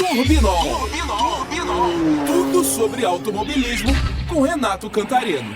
Turbinol. Tudo sobre automobilismo com Renato Cantarino.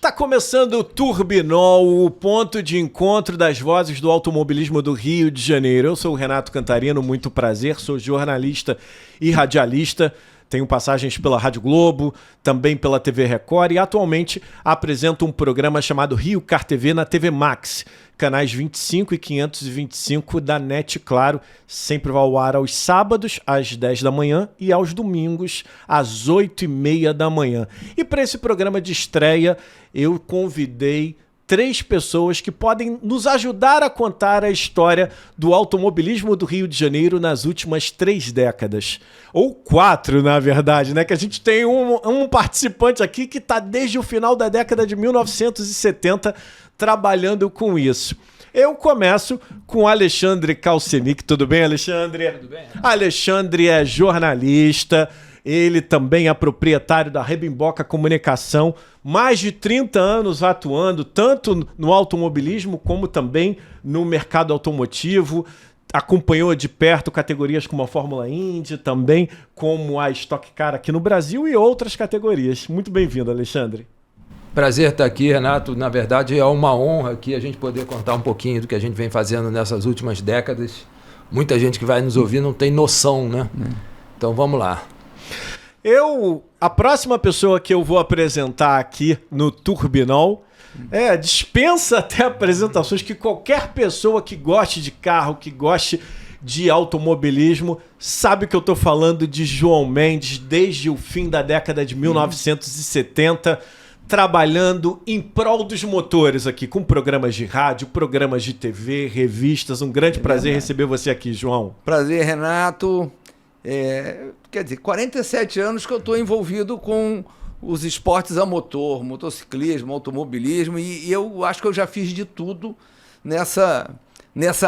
Tá começando o Turbinol, o ponto de encontro das vozes do automobilismo do Rio de Janeiro. Eu sou o Renato Cantarino, muito prazer, sou jornalista e radialista. Tenho passagens pela Rádio Globo, também pela TV Record e atualmente apresento um programa chamado Rio Car TV na TV Max, canais 25 e 525 da NET Claro, sempre vai ao ar aos sábados às 10 da manhã e aos domingos às 8h30 da manhã. E para esse programa de estreia eu convidei 3 pessoas que podem nos ajudar a contar a história do automobilismo do Rio de Janeiro nas últimas 3 décadas. Ou 4, na verdade, né? Que a gente tem um participante aqui que está desde o final da década de 1970 trabalhando com isso. Eu começo com Alexandre Calcenic. Tudo bem, Alexandre? Tudo bem. Alexandre é jornalista. Ele também é proprietário da Rebimboca Comunicação, mais de 30 anos atuando tanto no automobilismo como também no mercado automotivo. Acompanhou de perto categorias como a Fórmula Indy, também como a Stock Car aqui no Brasil e outras categorias. Muito bem-vindo, Alexandre. Prazer estar aqui, Renato. Na verdade, é uma honra aqui a gente poder contar um pouquinho do que a gente vem fazendo nessas últimas décadas. Muita gente que vai nos ouvir não tem noção, né? Então vamos lá. A próxima pessoa que eu vou apresentar aqui no Turbinol dispensa até apresentações, que qualquer pessoa que goste de carro, que goste de automobilismo, sabe que eu estou falando de João Mendes desde o fim da década de 1970, trabalhando em prol dos motores aqui, com programas de rádio, programas de TV, revistas. Um grande prazer receber você aqui, João. Prazer, Renato. Quer dizer, 47 anos que eu estou envolvido com os esportes a motor, motociclismo, automobilismo, e eu acho que eu já fiz de tudo nessa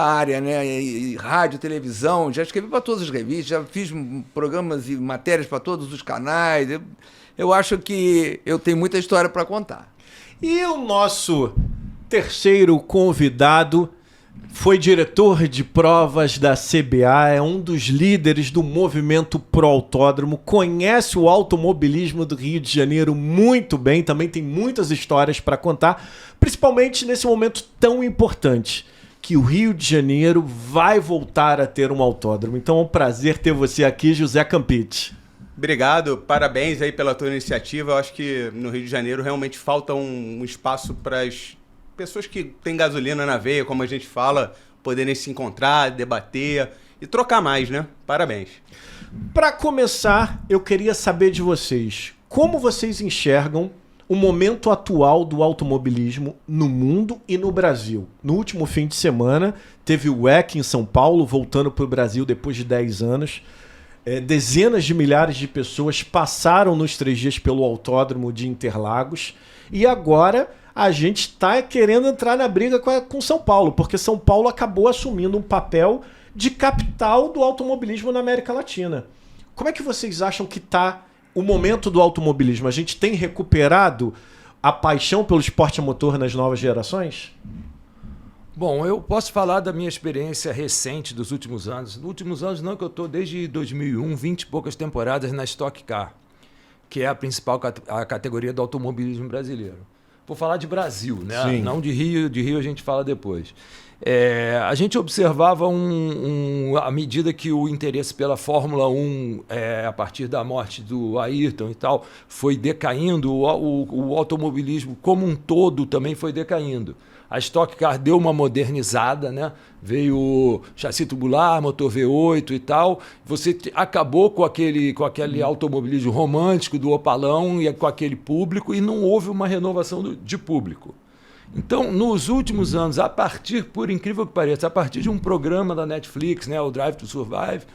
área, né? E rádio, televisão, já escrevi para todas as revistas, já fiz programas e matérias para todos os canais. Eu acho que eu tenho muita história para contar. E o nosso terceiro convidado foi diretor de provas da CBA, é um dos líderes do movimento Pro Autódromo, conhece o automobilismo do Rio de Janeiro muito bem, também tem muitas histórias para contar, principalmente nesse momento tão importante, que o Rio de Janeiro vai voltar a ter um autódromo. Então é um prazer ter você aqui, José Campite. Obrigado, parabéns aí pela tua iniciativa. Eu acho que no Rio de Janeiro realmente falta um espaço para as pessoas que têm gasolina na veia, como a gente fala, poderem se encontrar, debater e trocar mais, né? Parabéns. Para começar, eu queria saber de vocês, como vocês enxergam o momento atual do automobilismo no mundo e no Brasil? No último fim de semana, teve o WEC em São Paulo, voltando para o Brasil depois de 10 anos. Dezenas de milhares de pessoas passaram nos 3 dias pelo autódromo de Interlagos e agora a gente está querendo entrar na briga com São Paulo, porque São Paulo acabou assumindo um papel de capital do automobilismo na América Latina. Como é que vocês acham que está o momento do automobilismo? A gente tem recuperado a paixão pelo esporte a motor nas novas gerações? Bom, eu posso falar da minha experiência recente dos últimos anos. Nos últimos anos não, que eu estou desde 2001, 20 e poucas temporadas na Stock Car, que é a principal categoria do automobilismo brasileiro. Vou falar de Brasil, né? Sim. Não de Rio a gente fala depois. A gente observava à medida que o interesse pela Fórmula 1, a partir da morte do Ayrton e tal, foi decaindo, o automobilismo como um todo também foi decaindo. A Stock Car deu uma modernizada, né? Veio chassi tubular, motor V8 e tal. Você acabou com aquele automobilismo romântico do opalão e com aquele público, e não houve uma renovação de público. Então, nos últimos anos, por incrível que pareça, a partir de um programa da Netflix, né, o Drive to Survive,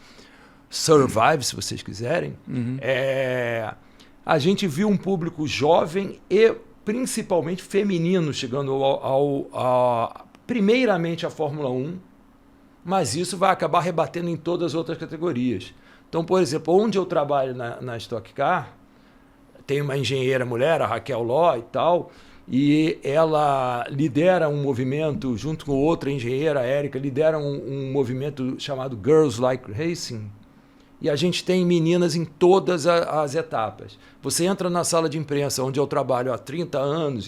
se vocês quiserem, a gente viu um público jovem e principalmente feminino chegando primeiramente à Fórmula 1, mas isso vai acabar rebatendo em todas as outras categorias. Então, por exemplo, onde eu trabalho na Stock Car, tem uma engenheira mulher, a Raquel Ló e tal, e ela lidera um movimento, junto com outra engenheira, a Érica, lidera um movimento chamado Girls Like Racing, E a gente tem meninas em todas as etapas. Você entra na sala de imprensa, onde eu trabalho há 30 anos,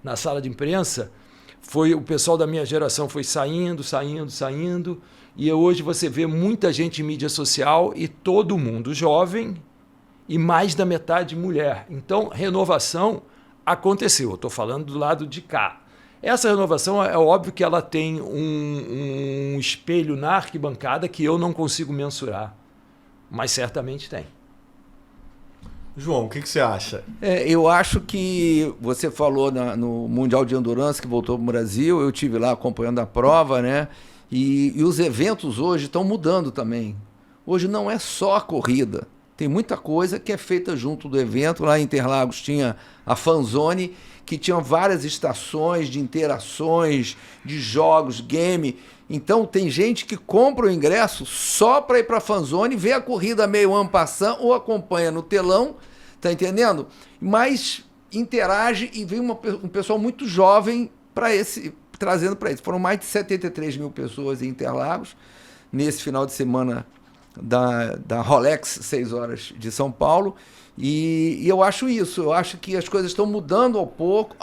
na sala de imprensa, o pessoal da minha geração foi saindo, e hoje você vê muita gente em mídia social e todo mundo jovem e mais da metade mulher. Então, renovação aconteceu. Eu estou falando do lado de cá. Essa renovação, é óbvio que ela tem um espelho na arquibancada que eu não consigo mensurar, mas certamente tem. João, o que você acha? Eu acho que você falou no Mundial de Endurance que voltou para o Brasil, eu estive lá acompanhando a prova, né? E os eventos hoje estão mudando também. Hoje não é só a corrida, tem muita coisa que é feita junto do evento. Lá em Interlagos tinha a Fanzone, que tinha várias estações de interações, de jogos, game. Então tem gente que compra o ingresso só para ir para a Fanzone, vê a corrida meio en passant ou acompanha no telão, tá entendendo? Mas interage e vem um pessoal muito jovem trazendo para isso. Foram mais de 73 mil pessoas em Interlagos nesse final de semana da Rolex 6 horas de São Paulo. E eu acho isso, eu acho que as coisas estão mudando ao pouco,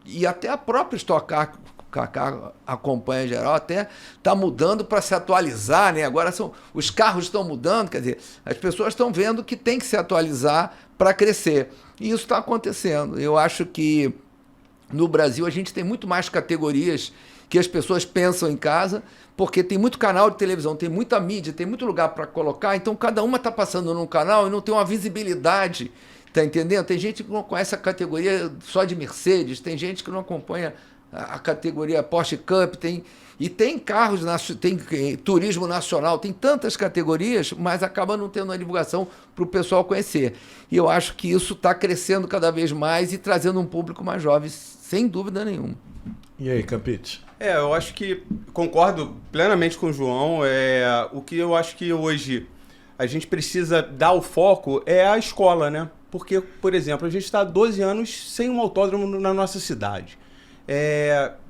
e até a própria Stock Car acompanha geral, até está mudando para se atualizar, né? Agora os carros estão mudando, quer dizer, as pessoas estão vendo que tem que se atualizar para crescer. E isso está acontecendo. Eu acho que no Brasil a gente tem muito mais categorias que as pessoas pensam em casa, porque tem muito canal de televisão, tem muita mídia, tem muito lugar para colocar, então cada uma está passando num canal e não tem uma visibilidade, tá entendendo? Tem gente que não conhece a categoria só de Mercedes, tem gente que não acompanha a categoria Porsche Cup, tem carros, tem turismo nacional, tem tantas categorias, mas acaba não tendo uma divulgação para o pessoal conhecer. E eu acho que isso está crescendo cada vez mais e trazendo um público mais jovem, sem dúvida nenhuma. E aí, Campite? Eu acho que concordo plenamente com o João. O que eu acho que hoje a gente precisa dar o foco é a escola, né? Porque, por exemplo, a gente está há 12 anos sem um autódromo na nossa cidade.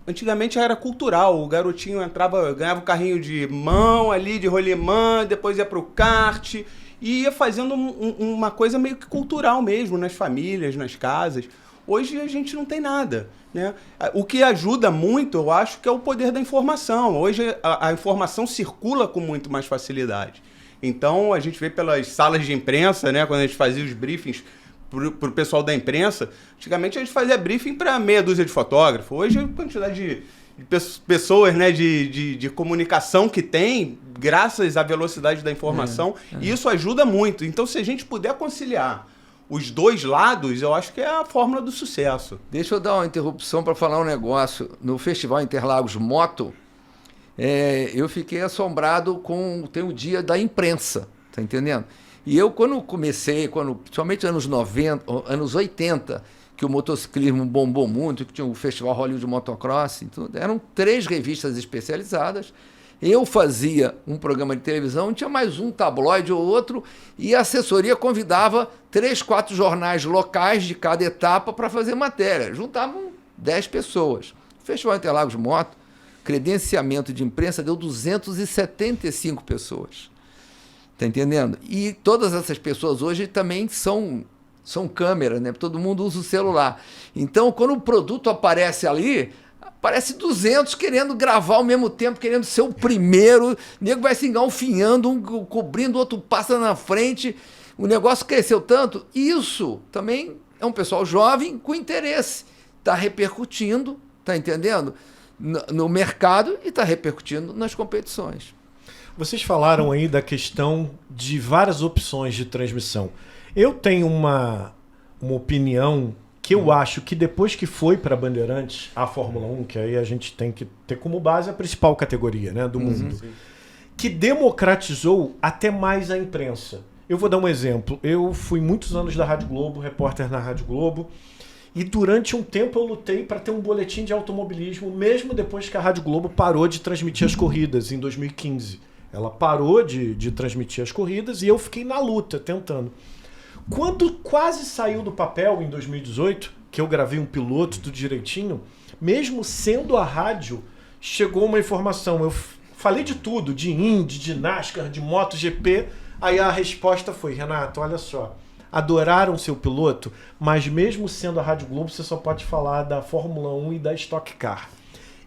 Antigamente era cultural, o garotinho entrava, ganhava um carrinho de mão ali, de rolimã, depois ia para o kart, e ia fazendo uma coisa meio que cultural mesmo, nas famílias, nas casas. Hoje a gente não tem nada, né? O que ajuda muito, eu acho, que é o poder da informação. Hoje a informação circula com muito mais facilidade. Então a gente vê pelas salas de imprensa, né, quando a gente fazia os briefings para o pessoal da imprensa, antigamente a gente fazia briefing para meia dúzia de fotógrafos. Hoje a quantidade de pessoas, né, de comunicação que tem, graças à velocidade da informação, e isso ajuda muito. Então, se a gente puder conciliar os dois lados, eu acho que é a fórmula do sucesso. Deixa eu dar uma interrupção para falar um negócio. No Festival Interlagos Moto, eu fiquei assombrado tem o dia da imprensa, tá entendendo? E eu, quando comecei, principalmente anos 90, anos 80, que o motociclismo bombou muito, que tinha o Festival Hollywood Motocross, então, eram 3 revistas especializadas. Eu fazia um programa de televisão, tinha mais um tabloide ou outro, e a assessoria convidava 3, 4 jornais locais de cada etapa para fazer matéria. Juntavam 10 pessoas. O Festival Interlagos Moto, credenciamento de imprensa, deu 275 pessoas. Tá entendendo? E todas essas pessoas hoje também são câmeras, né? Todo mundo usa o celular. Então, quando o produto aparece ali, aparece 200 querendo gravar ao mesmo tempo, querendo ser o primeiro. O nego vai se engalfinhando, um cobrindo, o outro passa na frente. O negócio cresceu tanto. Isso também é um pessoal jovem com interesse. Está repercutindo, tá entendendo? No mercado e está repercutindo nas competições. Vocês falaram aí da questão de várias opções de transmissão. Eu tenho uma opinião que eu acho que depois que foi para a Bandeirantes, a Fórmula 1, que aí a gente tem que ter como base a principal categoria, né, do mundo, que democratizou até mais a imprensa. Eu vou dar um exemplo. Eu fui muitos anos da Rádio Globo, repórter na Rádio Globo, e durante um tempo eu lutei para ter um boletim de automobilismo, mesmo depois que a Rádio Globo parou de transmitir as corridas, em 2015. Ela parou de transmitir as corridas e eu fiquei na luta, tentando. Quando quase saiu do papel, em 2018, que eu gravei um piloto tudo direitinho, mesmo sendo a rádio, chegou uma informação. Eu falei de tudo, de Indy, de NASCAR, de MotoGP, Aí a resposta foi, Renato, olha só, adoraram seu piloto, mas mesmo sendo a Rádio Globo, você só pode falar da Fórmula 1 e da Stock Car.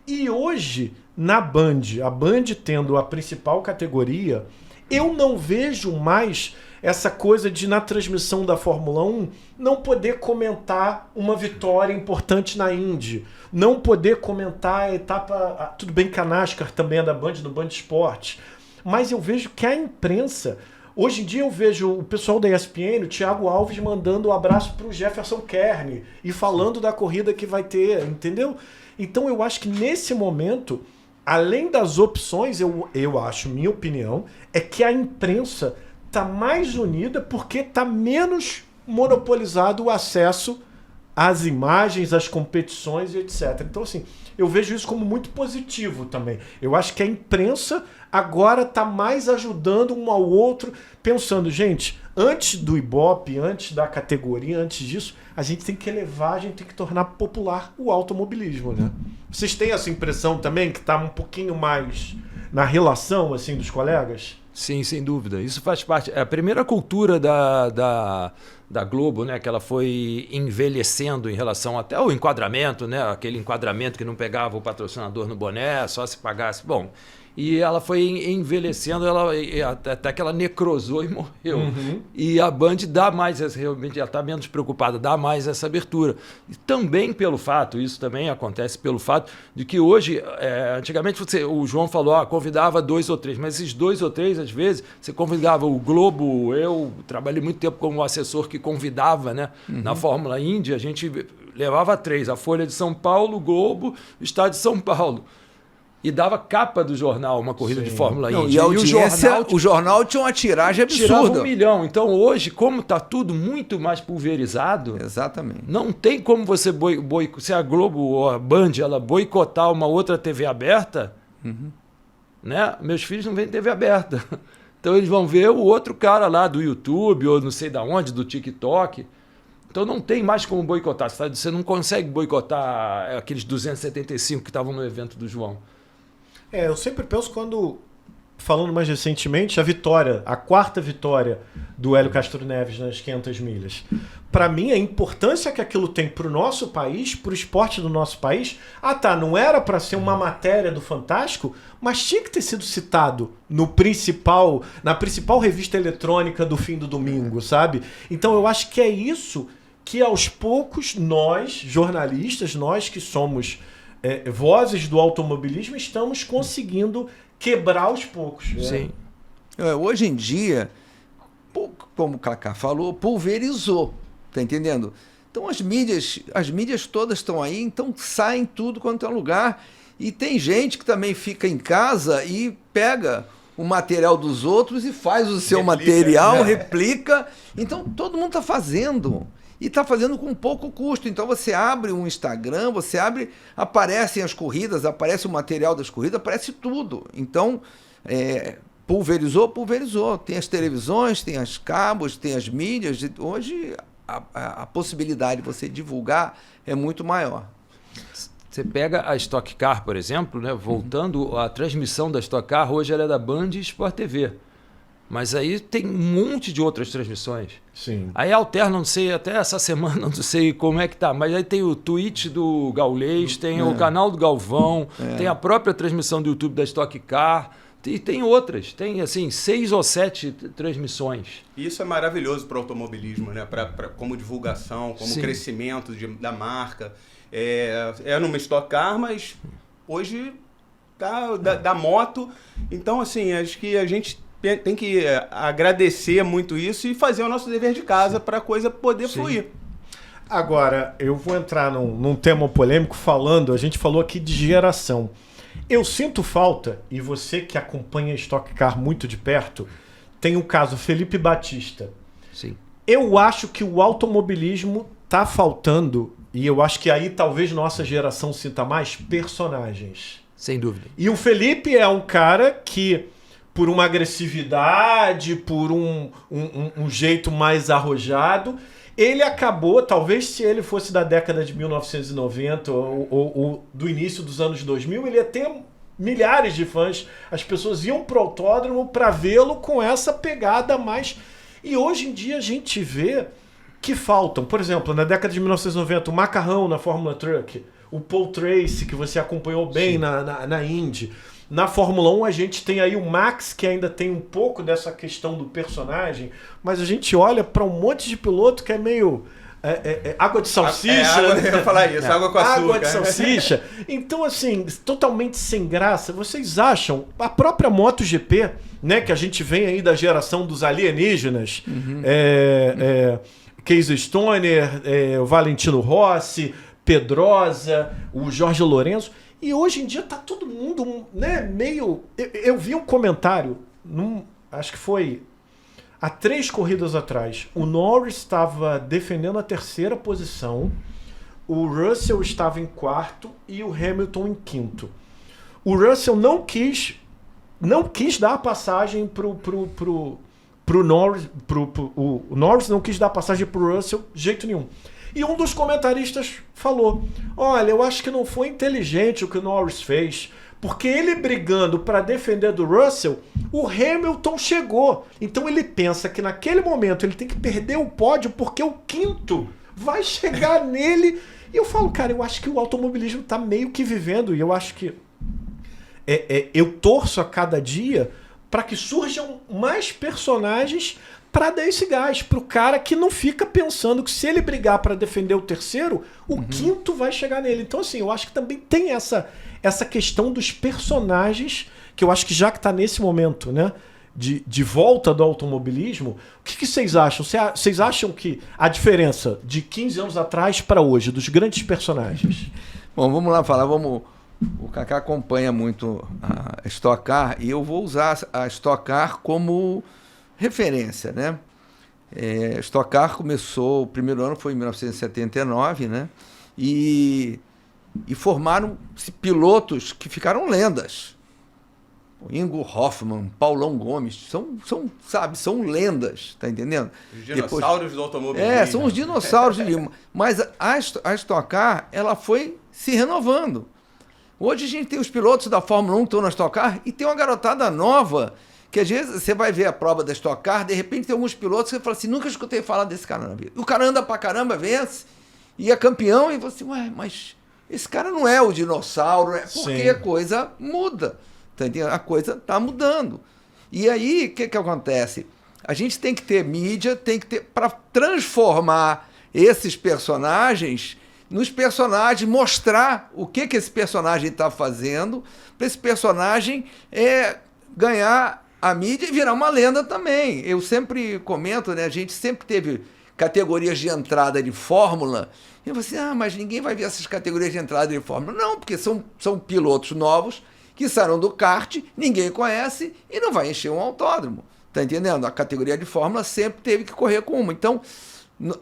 E hoje, na Band, a Band tendo a principal categoria, eu não vejo mais essa coisa de, na transmissão da Fórmula 1, não poder comentar uma vitória importante na Indy, não poder comentar a etapa... Tudo bem que a NASCAR também é da Band, no Band Esportes, mas eu vejo que a imprensa... Hoje em dia eu vejo o pessoal da ESPN, o Thiago Alves, mandando um abraço para o Jefferson Kern e falando da corrida que vai ter, entendeu? Então eu acho que nesse momento, além das opções, eu acho, minha opinião, é que a imprensa está mais unida porque está menos monopolizado o acesso às imagens, às competições e etc. Então, assim, eu vejo isso como muito positivo também. Eu acho que a imprensa agora está mais ajudando um ao outro, pensando, gente, antes do Ibope, antes da categoria, antes disso, a gente tem que elevar, a gente tem que tornar popular o automobilismo, né? Vocês têm essa impressão também, que está um pouquinho mais na relação, assim, dos colegas? Sim, sem dúvida. Isso faz parte. É a primeira cultura da Globo, né, que ela foi envelhecendo em relação até ao enquadramento, né, aquele enquadramento que não pegava o patrocinador no boné, só se pagasse. Bom, e ela foi envelhecendo, até que ela necrosou e morreu. Uhum. E a Band dá mais, realmente, ela está menos preocupada, dá mais essa abertura. E também pelo fato, isso também acontece pelo fato de que hoje, antigamente o João falou, convidava 2 ou 3, mas esses 2 ou 3, às vezes, você convidava o Globo, eu trabalhei muito tempo como assessor que convidava, né, na Fórmula Indy, a gente levava 3, a Folha de São Paulo, o Globo, o Estado de São Paulo. E dava capa do jornal, uma corrida de Fórmula Indy. E a audiência, o jornal tinha uma tiragem absurda. Tirava 1 milhão. Então hoje, como está tudo muito mais pulverizado, exatamente, não tem como você se a Globo ou a Band ela boicotar uma outra TV aberta, né? Meus filhos não veem TV aberta. Então eles vão ver o outro cara lá do YouTube ou não sei da onde, do TikTok. Então não tem mais como boicotar. Você não consegue boicotar aqueles 275 que estavam no evento do João. Eu sempre penso quando, falando mais recentemente, a 4ª vitória do Hélio Castro Neves nas 500 milhas. Para mim, a importância que aquilo tem para o nosso país, para o esporte do nosso país, não era para ser uma matéria do Fantástico, mas tinha que ter sido citado na principal revista eletrônica do fim do domingo, sabe? Então eu acho que é isso que aos poucos nós, jornalistas, nós que somos vozes do automobilismo, estamos conseguindo quebrar aos poucos. Né? Sim. Hoje em dia, como o Kaká falou, pulverizou, tá entendendo? Então as mídias todas estão aí, então saem tudo quanto é lugar. E tem gente que também fica em casa e pega o material dos outros e faz o seu material, replica. Então todo mundo está fazendo. E está fazendo com pouco custo. Então você abre um Instagram, aparecem as corridas, aparece o material das corridas, aparece tudo. Então, pulverizou. Tem as televisões, tem as cabos, tem as mídias. Hoje a possibilidade de você divulgar é muito maior. Você pega a Stock Car, por exemplo, né? Voltando, a transmissão da Stock Car, hoje ela é da Band e Sport TV. Mas aí tem um monte de outras transmissões. Sim. Aí alterna, não sei, até essa semana, não sei como é que tá, mas aí tem o Twitch do Gaulês, tem o canal do Galvão, tem a própria transmissão do YouTube da Stock Car, e tem outras, tem assim 6 ou 7 transmissões. E isso é maravilhoso para o automobilismo, né? Como divulgação, como crescimento da marca. É numa Stock Car, mas hoje tá da moto. Então, assim, acho que a gente tem que agradecer muito isso e fazer o nosso dever de casa para a coisa poder fluir. Agora, eu vou entrar num tema polêmico a gente falou aqui de geração. Eu sinto falta, e você que acompanha a Stock Car muito de perto, tem o caso Felipe Batista. Sim. Eu acho que o automobilismo tá faltando, e eu acho que aí talvez nossa geração sinta mais, personagens. Sem dúvida. E o Felipe é um cara que, por uma agressividade, por um jeito mais arrojado, ele acabou, talvez se ele fosse da década de 1990 ou do início dos anos 2000, ele ia ter milhares de fãs, as pessoas iam pro autódromo para vê-lo com essa pegada mais... E hoje em dia a gente vê que faltam, por exemplo, na década de 1990, o Macarrão na Fórmula Truck, o Paul Tracy, que você acompanhou bem na Indy. Na Fórmula 1 a gente tem aí o Max, que ainda tem um pouco dessa questão do personagem, mas a gente olha para um monte de piloto que é meio água de salsicha. Eu ia falar isso, água com açúcar. Água de salsicha. Então, assim, totalmente sem graça. Vocês acham, a própria MotoGP, né, que a gente vem aí da geração dos alienígenas, Casey Stoner, o Valentino Rossi, Pedrosa, o Jorge Lourenço, e hoje em dia tá todo mundo, né, meio... Eu vi um comentário, acho que foi há 3 corridas atrás, o Norris estava defendendo a 3ª posição, o Russell estava em 4º e o Hamilton em 5º. O Russell não quis dar a passagem pro Norris, o Norris não quis dar passagem pro Russell de jeito nenhum. E um dos comentaristas falou: olha, eu acho que não foi inteligente o que o Norris fez, porque ele brigando para defender do Russell, o Hamilton chegou. Então ele pensa que naquele momento ele tem que perder o pódio porque o 5º vai chegar nele. E eu falo, cara, eu acho que o automobilismo tá meio que vivendo, e eu acho que eu torço a cada dia para que surjam mais personagens para dar esse gás pro cara que não fica pensando que se ele brigar para defender o 3º, o 5º vai chegar nele. Então, assim, eu acho que também tem essa questão dos personagens, que eu acho que já que tá nesse momento, né, de volta do automobilismo, o que vocês acham? Vocês acham que a diferença de 15 anos atrás para hoje, dos grandes personagens? Bom, vamos lá falar, O Kaká acompanha muito a Stock Car e eu vou usar a Stock Car como referência, né? Stock Car começou, o primeiro ano foi em 1979, né? E formaram pilotos que ficaram lendas. O Ingo Hoffmann, Paulão Gomes, são lendas, tá entendendo? Os dinossauros do automobilismo. São os dinossauros de Lima. Mas a Stock Car, ela foi se renovando. Hoje a gente tem os pilotos da Fórmula 1 que estão na Stock Car e tem uma garotada nova que às vezes você vai ver a prova da Stock Car, de repente tem alguns pilotos que você fala assim, nunca escutei falar desse cara na vida. O cara anda pra caramba, vence, e é campeão, e você, ué, mas esse cara não é o dinossauro, porque Sim. a coisa muda, tá entendendo? A coisa tá mudando. E aí, o que acontece? A gente tem que ter mídia, tem que ter, para transformar esses personagens nos personagens, mostrar o que esse personagem está fazendo, para esse personagem ganhar a mídia e virar uma lenda também. Eu sempre comento, né? A gente sempre teve categorias de entrada de Fórmula, e você, mas ninguém vai ver essas categorias de entrada de Fórmula. Não, porque são pilotos novos que saíram do kart, ninguém conhece e não vai encher um autódromo. Tá entendendo? A categoria de Fórmula sempre teve que correr com uma. Então,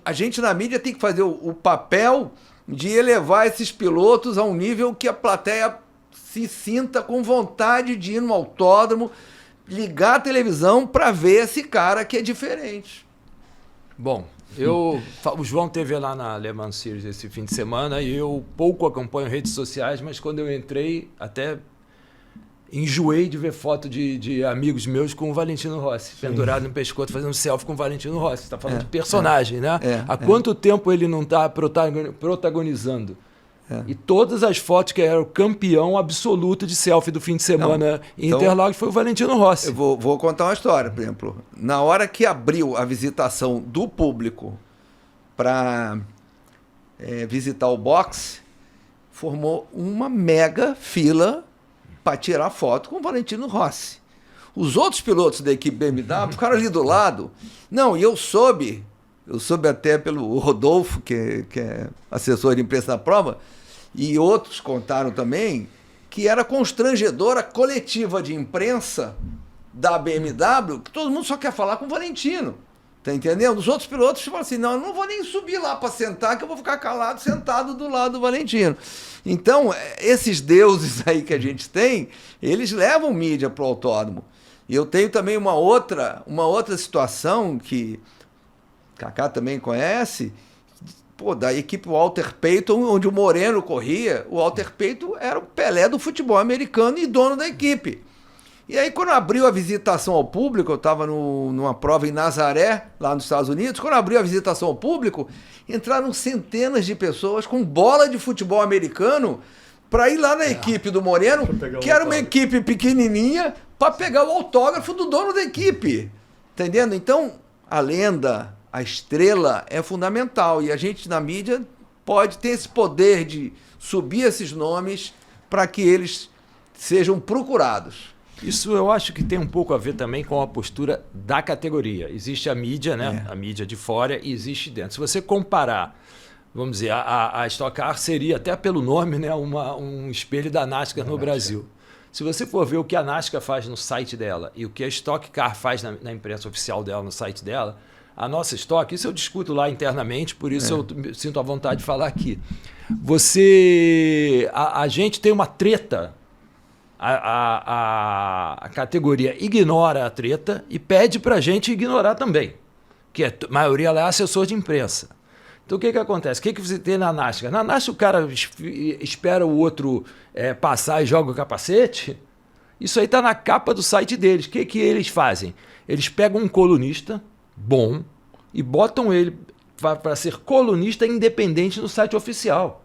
a gente na mídia tem que fazer o papel de elevar esses pilotos a um nível que a plateia se sinta com vontade de ir no autódromo, ligar a televisão para ver esse cara que é diferente. Bom, o João teve lá na Le Mans Series esse fim de semana e eu pouco acompanho redes sociais, mas quando eu entrei até enjoei de ver foto de amigos meus com o Valentino Rossi, pendurado no pescoço, fazendo selfie com o Valentino Rossi. Você está falando de personagem, né? Há quanto tempo ele não está protagonizando? E todas as fotos que era o campeão absoluto de selfie do fim de semana em Interlagos foi o Valentino Rossi. Eu vou contar uma história, por exemplo. Na hora que abriu a visitação do público para visitar o boxe, formou uma mega fila para tirar foto com o Valentino Rossi. Os outros pilotos da equipe BMW ficaram ali do lado. Não, e eu soube até pelo Rodolfo, que é assessor de imprensa da prova, e outros contaram também, que era constrangedora a coletiva de imprensa da BMW, que todo mundo só quer falar com o Valentino. Tá entendendo? Os outros pilotos falam assim, não, eu não vou nem subir lá para sentar, que eu vou ficar calado, sentado do lado do Valentino. Então, esses deuses aí que a gente tem, eles levam mídia para o autódromo. E eu tenho também uma outra situação que Kaká também conhece, da equipe Walter Payton, onde o Moreno corria. O Walter Payton era o Pelé do futebol americano e dono da equipe. E aí, quando abriu a visitação ao público, eu estava numa prova em Nazaré, lá nos Estados Unidos, quando abriu a visitação ao público, entraram centenas de pessoas com bola de futebol americano para ir lá na equipe do Moreno, que era uma equipe pequenininha, para pegar o autógrafo do dono da equipe. Entendendo? Então, a lenda, a estrela é fundamental. E a gente, na mídia, pode ter esse poder de subir esses nomes para que eles sejam procurados. Isso eu acho que tem um pouco a ver também com a postura da categoria. Existe a mídia, né? A mídia de fora, e existe dentro. Se você comparar, vamos dizer, a Stock Car seria, até pelo nome, né, um espelho da NASCAR no Brasil. Se você for ver o que a NASCAR faz no site dela e o que a Stock Car faz na imprensa oficial dela, no site dela, a nossa Stock, isso eu discuto lá internamente, por isso eu sinto a vontade de falar aqui. A gente tem uma treta. A categoria ignora a treta e pede para a gente ignorar também, que a maioria lá é assessor de imprensa. Então o que acontece? O que você tem na NASCAR? Na NASCAR o cara espera o outro passar e joga o capacete. Isso aí está na capa do site deles. O que eles fazem? Eles pegam um colunista bom e botam ele para ser colunista independente no site oficial.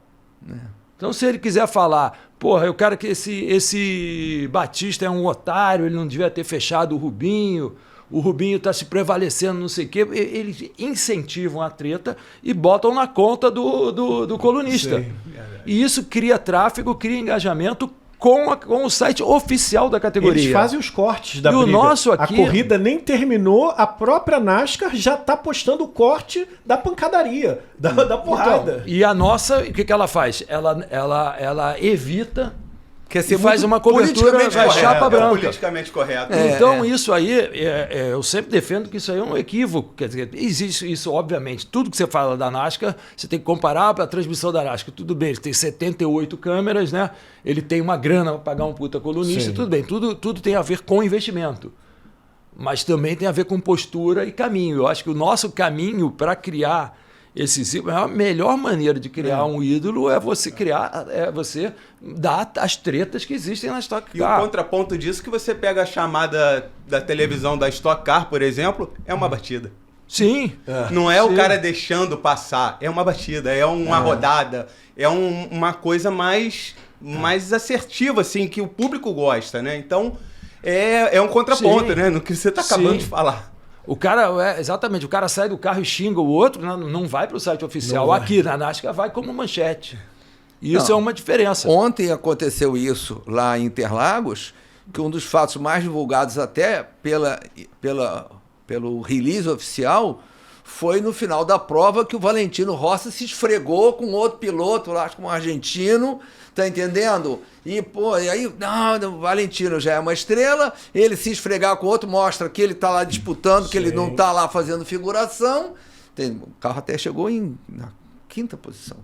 Então se ele quiser falar, porra, eu quero que esse Batista é um otário, ele não devia ter fechado o Rubinho está se prevalecendo, não sei o quê. Eles incentivam a treta e botam na conta do colunista. Sim. E isso cria tráfego, cria engajamento com o site oficial da categoria. Eles fazem os cortes da briga. O nosso aqui, a corrida nem terminou, a própria NASCAR já está postando o corte da pancadaria, da porrada. Então, e a nossa, o que ela faz? Ela evita... Quer ser faz uma cobertura chapa branca. Politicamente correto. Então, isso aí, eu sempre defendo que isso aí é um equívoco. Quer dizer, existe isso, obviamente. Tudo que você fala da NASCAR, você tem que comparar para a transmissão da NASCAR. Tudo bem, ele tem 78 câmeras, né? Ele tem uma grana para pagar um puta colunista, sim, tudo bem. Tudo tem a ver com investimento. Mas também tem a ver com postura e caminho. Eu acho que o nosso caminho para criar a melhor maneira de criar um ídolo é você dar as tretas que existem na Stock Car. E o contraponto disso que você pega a chamada da televisão da Stock Car, por exemplo, é uma batida. Sim. Não é o cara deixando passar, é uma batida, é uma rodada, é uma coisa mais assertiva, assim, que o público gosta, né? Então, é um contraponto, né? No que você está acabando de falar. O cara, exatamente, o cara sai do carro e xinga o outro, não vai para o site oficial. Aqui na NASCAR vai como manchete. E isso é uma diferença. Ontem aconteceu isso lá em Interlagos, que um dos fatos mais divulgados até pelo release oficial foi no final da prova que o Valentino Rossi se esfregou com outro piloto, lá, acho que um argentino, tá entendendo? E aí, o Valentino já é uma estrela, ele se esfregar com outro mostra que ele tá lá disputando, sim, que ele não tá lá fazendo figuração. O carro até chegou na 5ª posição.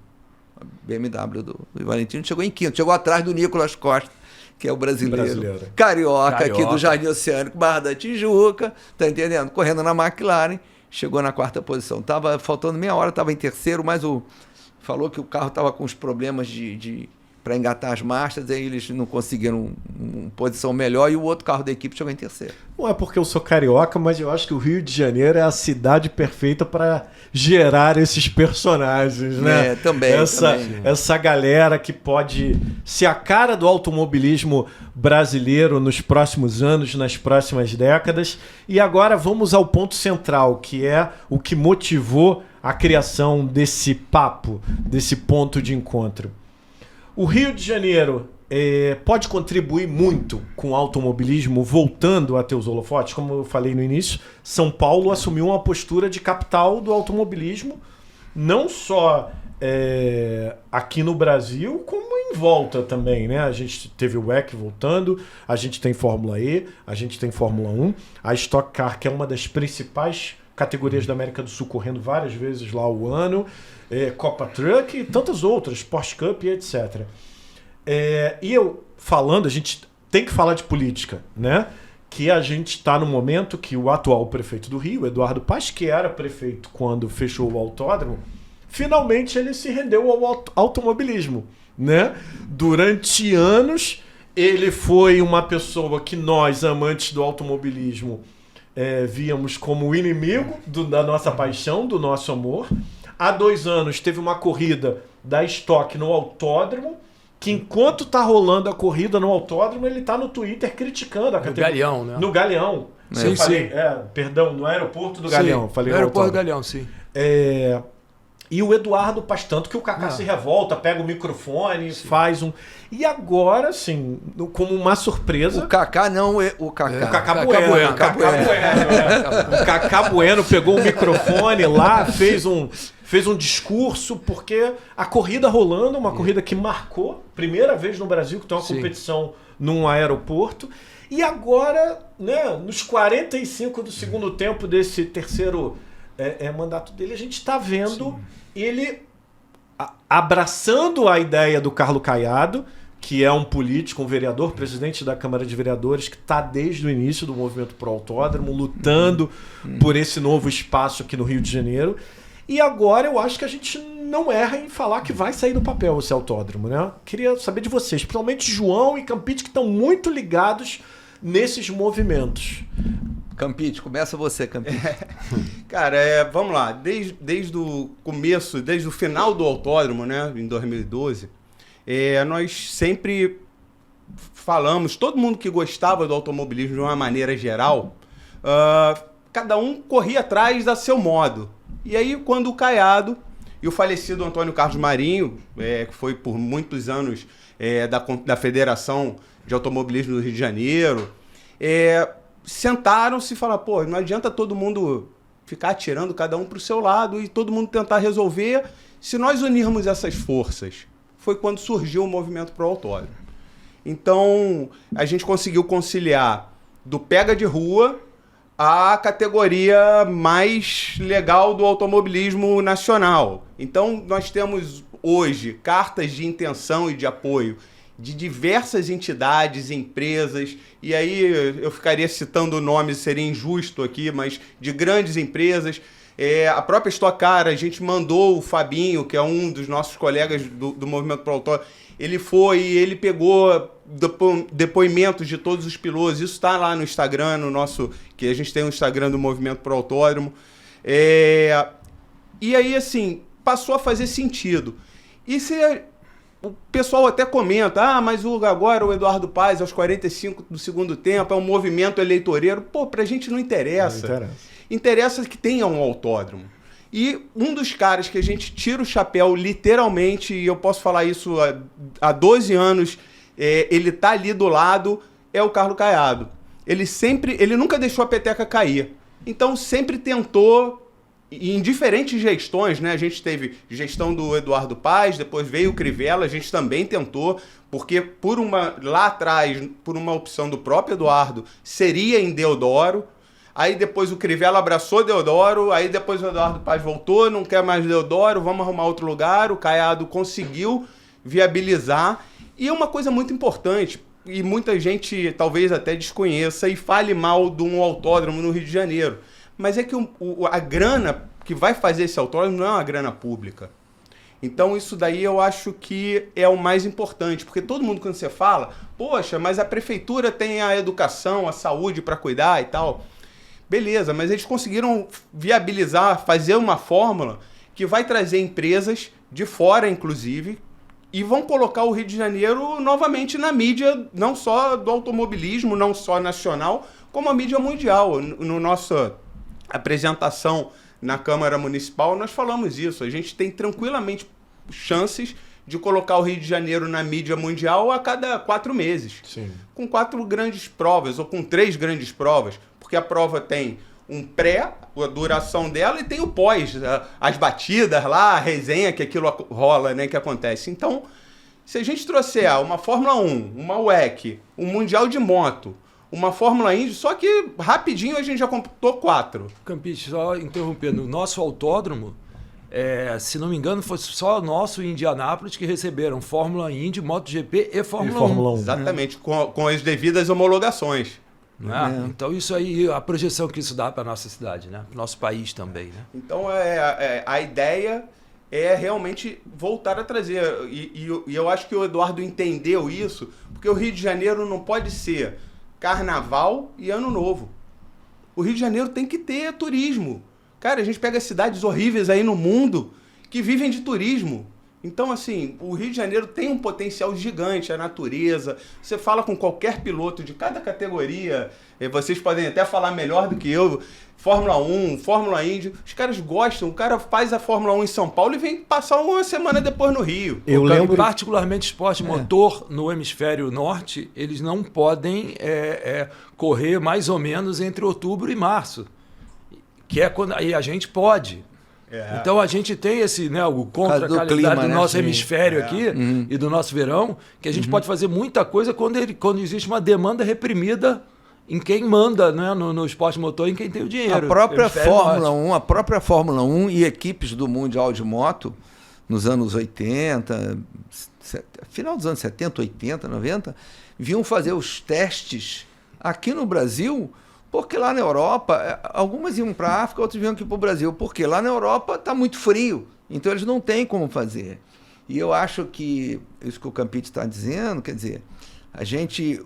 A BMW do Valentino chegou em 5º, chegou atrás do Nicolas Costa, que é o brasileiro. Carioca aqui do Jardim Oceânico, Barra da Tijuca, tá entendendo? Correndo na McLaren, chegou na 4ª posição. Tava faltando meia hora, estava em terceiro, mas falou que o carro estava com os problemas para engatar as marchas, aí eles não conseguiram uma posição melhor e o outro carro da equipe chegou em terceiro. Não é porque eu sou carioca, mas eu acho que o Rio de Janeiro é a cidade perfeita para gerar esses personagens, né? Também. Essa galera que pode ser a cara do automobilismo brasileiro nos próximos anos, nas próximas décadas. E agora vamos ao ponto central, que é o que motivou a criação desse papo, desse ponto de encontro. O Rio de Janeiro pode contribuir muito com o automobilismo, voltando a ter os holofotes. Como eu falei no início, São Paulo assumiu uma postura de capital do automobilismo, não só aqui no Brasil, como em volta também, né? A gente teve o WEC voltando, a gente tem Fórmula E, a gente tem Fórmula 1, a Stock Car, que é uma das principais categorias da América do Sul, correndo várias vezes lá ao ano, Copa Truck e tantas outras, Porsche Cup e etc. E eu falando, a gente tem que falar de política, né? Que a gente está no momento que o atual prefeito do Rio, Eduardo Paes, que era prefeito quando fechou o autódromo, finalmente ele se rendeu ao automobilismo, né? Durante anos, ele foi uma pessoa que nós, amantes do automobilismo, víamos como o inimigo da nossa paixão, do nosso amor. Há 2 anos teve uma corrida da Stock no autódromo, que enquanto tá rolando a corrida no autódromo, ele tá no Twitter criticando a categoria. No Galeão, né? No Galeão. Sim, Eu falei, sim. Perdão, no aeroporto do Galeão. Falei no aeroporto do autódromo. Galeão, sim. E o Eduardo Paz, tanto que o Kaká se revolta, pega o microfone, faz um... E agora, assim, como uma surpresa... O Kaká não é o Kaká. O Kaká Bueno. O Kaká Bueno pegou o microfone lá, fez um discurso, porque a corrida rolando, uma corrida que marcou, primeira vez no Brasil que tem uma competição num aeroporto. E agora, né, nos 45 do segundo tempo desse terceiro mandato dele, a gente está vendo ele abraçando a ideia do Carlos Caiado, que é um político, um vereador, presidente da Câmara de Vereadores, que está desde o início do movimento pro autódromo, lutando por esse novo espaço aqui no Rio de Janeiro. E agora eu acho que a gente não erra em falar que vai sair do papel esse autódromo, né? Queria saber de vocês, principalmente João e Campite, que estão muito ligados nesses movimentos. Campite, começa você, Campite. Cara, vamos lá. Desde o começo, desde o final do autódromo, né, em 2012, nós sempre falamos, todo mundo que gostava do automobilismo de uma maneira geral, cada um corria atrás a seu modo. E aí, quando o Caiado e o falecido Antônio Carlos Marinho, que foi por muitos anos da Federação de Automobilismo do Rio de Janeiro, sentaram-se e falaram, pô, não adianta todo mundo ficar atirando cada um para o seu lado e todo mundo tentar resolver. Se nós unirmos essas forças, foi quando surgiu o movimento pro autódromo. Então, a gente conseguiu conciliar do pega de rua a categoria mais legal do automobilismo nacional. Então, nós temos hoje cartas de intenção e de apoio de diversas entidades, empresas, e aí eu ficaria citando nomes, seria injusto aqui, mas de grandes empresas. A própria Stock Car, a gente mandou o Fabinho, que é um dos nossos colegas do Movimento Pro Autódromo, ele pegou depoimentos de todos os pilotos, isso está lá no Instagram, que a gente tem um Instagram do Movimento Pro Autódromo. E aí, assim, passou a fazer sentido. E o pessoal até comenta, mas agora o Eduardo Paz, aos 45 do segundo tempo, é um movimento eleitoreiro. Pô, pra gente não interessa. Não interessa. Interessa que tenha um autódromo. E um dos caras que a gente tira o chapéu, literalmente, e eu posso falar isso há 12 anos, ele tá ali do lado, é o Carlos Caiado. Ele nunca deixou a peteca cair. Então sempre tentou, em diferentes gestões, né? A gente teve gestão do Eduardo Paz, depois veio o Crivella, a gente também tentou, porque lá atrás, por uma opção do próprio Eduardo, seria em Deodoro. Aí depois o Crivella abraçou Deodoro, aí depois o Eduardo Paz voltou, não quer mais Deodoro, vamos arrumar outro lugar. O Caiado conseguiu viabilizar. E é uma coisa muito importante, e muita gente talvez até desconheça e fale mal de um autódromo no Rio de Janeiro. Mas é que a grana que vai fazer esse autódromo não é uma grana pública. Então isso daí eu acho que é o mais importante, porque todo mundo quando você fala, poxa, mas a prefeitura tem a educação, a saúde para cuidar e tal. Beleza, mas eles conseguiram viabilizar, fazer uma fórmula que vai trazer empresas de fora, inclusive, e vão colocar o Rio de Janeiro novamente na mídia, não só do automobilismo, não só nacional, como a mídia mundial. No nossa apresentação na Câmara Municipal, nós falamos isso. A gente tem tranquilamente chances de colocar o Rio de Janeiro na mídia mundial a cada 4 meses. Sim. Com 4 grandes provas, ou com 3 grandes provas, porque a prova tem um pré, a duração dela, e tem o pós, as batidas lá, a resenha que aquilo rola, né, que acontece. Então, se a gente trouxer uma Fórmula 1, uma WEC, um Mundial de Moto, uma Fórmula Indy, só que rapidinho a gente já contou 4. Campite, só interrompendo, o nosso autódromo, se não me engano, foi só nosso em Indianápolis que receberam Fórmula Indy, MotoGP e Fórmula 1. Exatamente, com as devidas homologações. Né? Então isso aí, a projeção que isso dá para a nossa cidade, né? Para o nosso país também. Né? Então a ideia é realmente voltar a trazer. E eu acho que o Eduardo entendeu isso, porque o Rio de Janeiro não pode ser Carnaval e Ano Novo. O Rio de Janeiro tem que ter turismo. Cara, a gente pega cidades horríveis aí no mundo que vivem de turismo. Então, assim, o Rio de Janeiro tem um potencial gigante, a natureza. Você fala com qualquer piloto de cada categoria, vocês podem até falar melhor do que eu, Fórmula 1, Fórmula Indy, os caras gostam. O cara faz a Fórmula 1 em São Paulo e vem passar uma semana depois no Rio. Eu lembro... Particularmente esporte motor no hemisfério norte, eles não podem correr mais ou menos entre outubro e março, que é quando aí a gente pode. Então a gente tem esse, né, o contra-calendário do nosso hemisfério aqui e do nosso verão, que a gente pode fazer muita coisa quando existe uma demanda reprimida em quem manda, né, no esporte motor, em quem tem o dinheiro. A própria Fórmula 1 e equipes do Mundial de Moto, nos anos 80, final dos anos 70, 80, 90, vinham fazer os testes aqui no Brasil. Porque lá na Europa, algumas iam para a África, outras vinham aqui para o Brasil. Porque lá na Europa está muito frio, então eles não têm como fazer. E eu acho que, isso que o Campite está dizendo, quer dizer,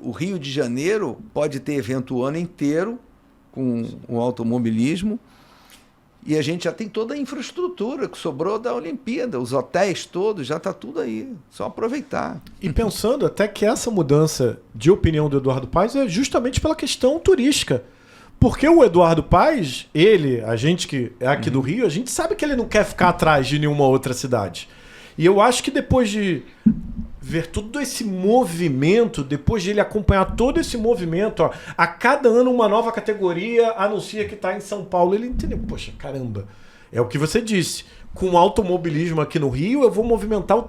o Rio de Janeiro pode ter evento o ano inteiro com o automobilismo, e a gente já tem toda a infraestrutura que sobrou da Olimpíada, os hotéis todos, já está tudo aí, só aproveitar. E pensando até que essa mudança de opinião do Eduardo Paes é justamente pela questão turística. Porque o Eduardo Paes, a gente que é aqui do Rio, a gente sabe que ele não quer ficar atrás de nenhuma outra cidade. E eu acho que depois de ver todo esse movimento, depois de ele acompanhar todo esse movimento, ó, a cada ano uma nova categoria anuncia que está em São Paulo, ele entendeu, poxa, caramba, é o que você disse. Com automobilismo aqui no Rio, eu vou movimentar o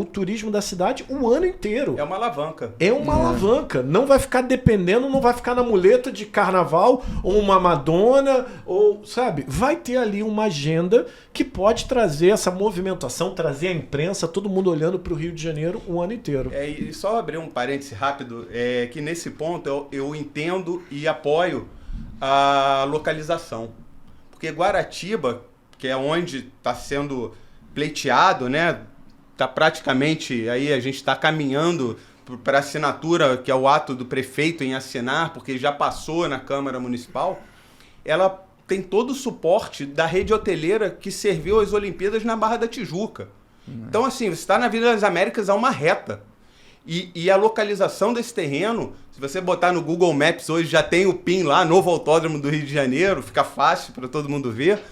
turismo da cidade o ano inteiro. É uma alavanca. É uma alavanca. Não vai ficar dependendo, não vai ficar na muleta de carnaval ou uma Madonna, ou, sabe? Vai ter ali uma agenda que pode trazer essa movimentação, trazer a imprensa, todo mundo olhando para o Rio de Janeiro o ano inteiro. E só abrir um parêntese rápido, que nesse ponto eu entendo e apoio a localização. Porque Guaratiba, que é onde está sendo pleiteado, né? Tá praticamente, aí a gente está caminhando para a assinatura, que é o ato do prefeito em assinar, porque já passou na Câmara Municipal. Ela tem todo o suporte da rede hoteleira que serviu às Olimpíadas na Barra da Tijuca. Então, assim, você está na Avenida das Américas a uma reta. E a localização desse terreno, se você botar no Google Maps hoje, já tem o PIN lá, novo autódromo do Rio de Janeiro, fica fácil para todo mundo ver.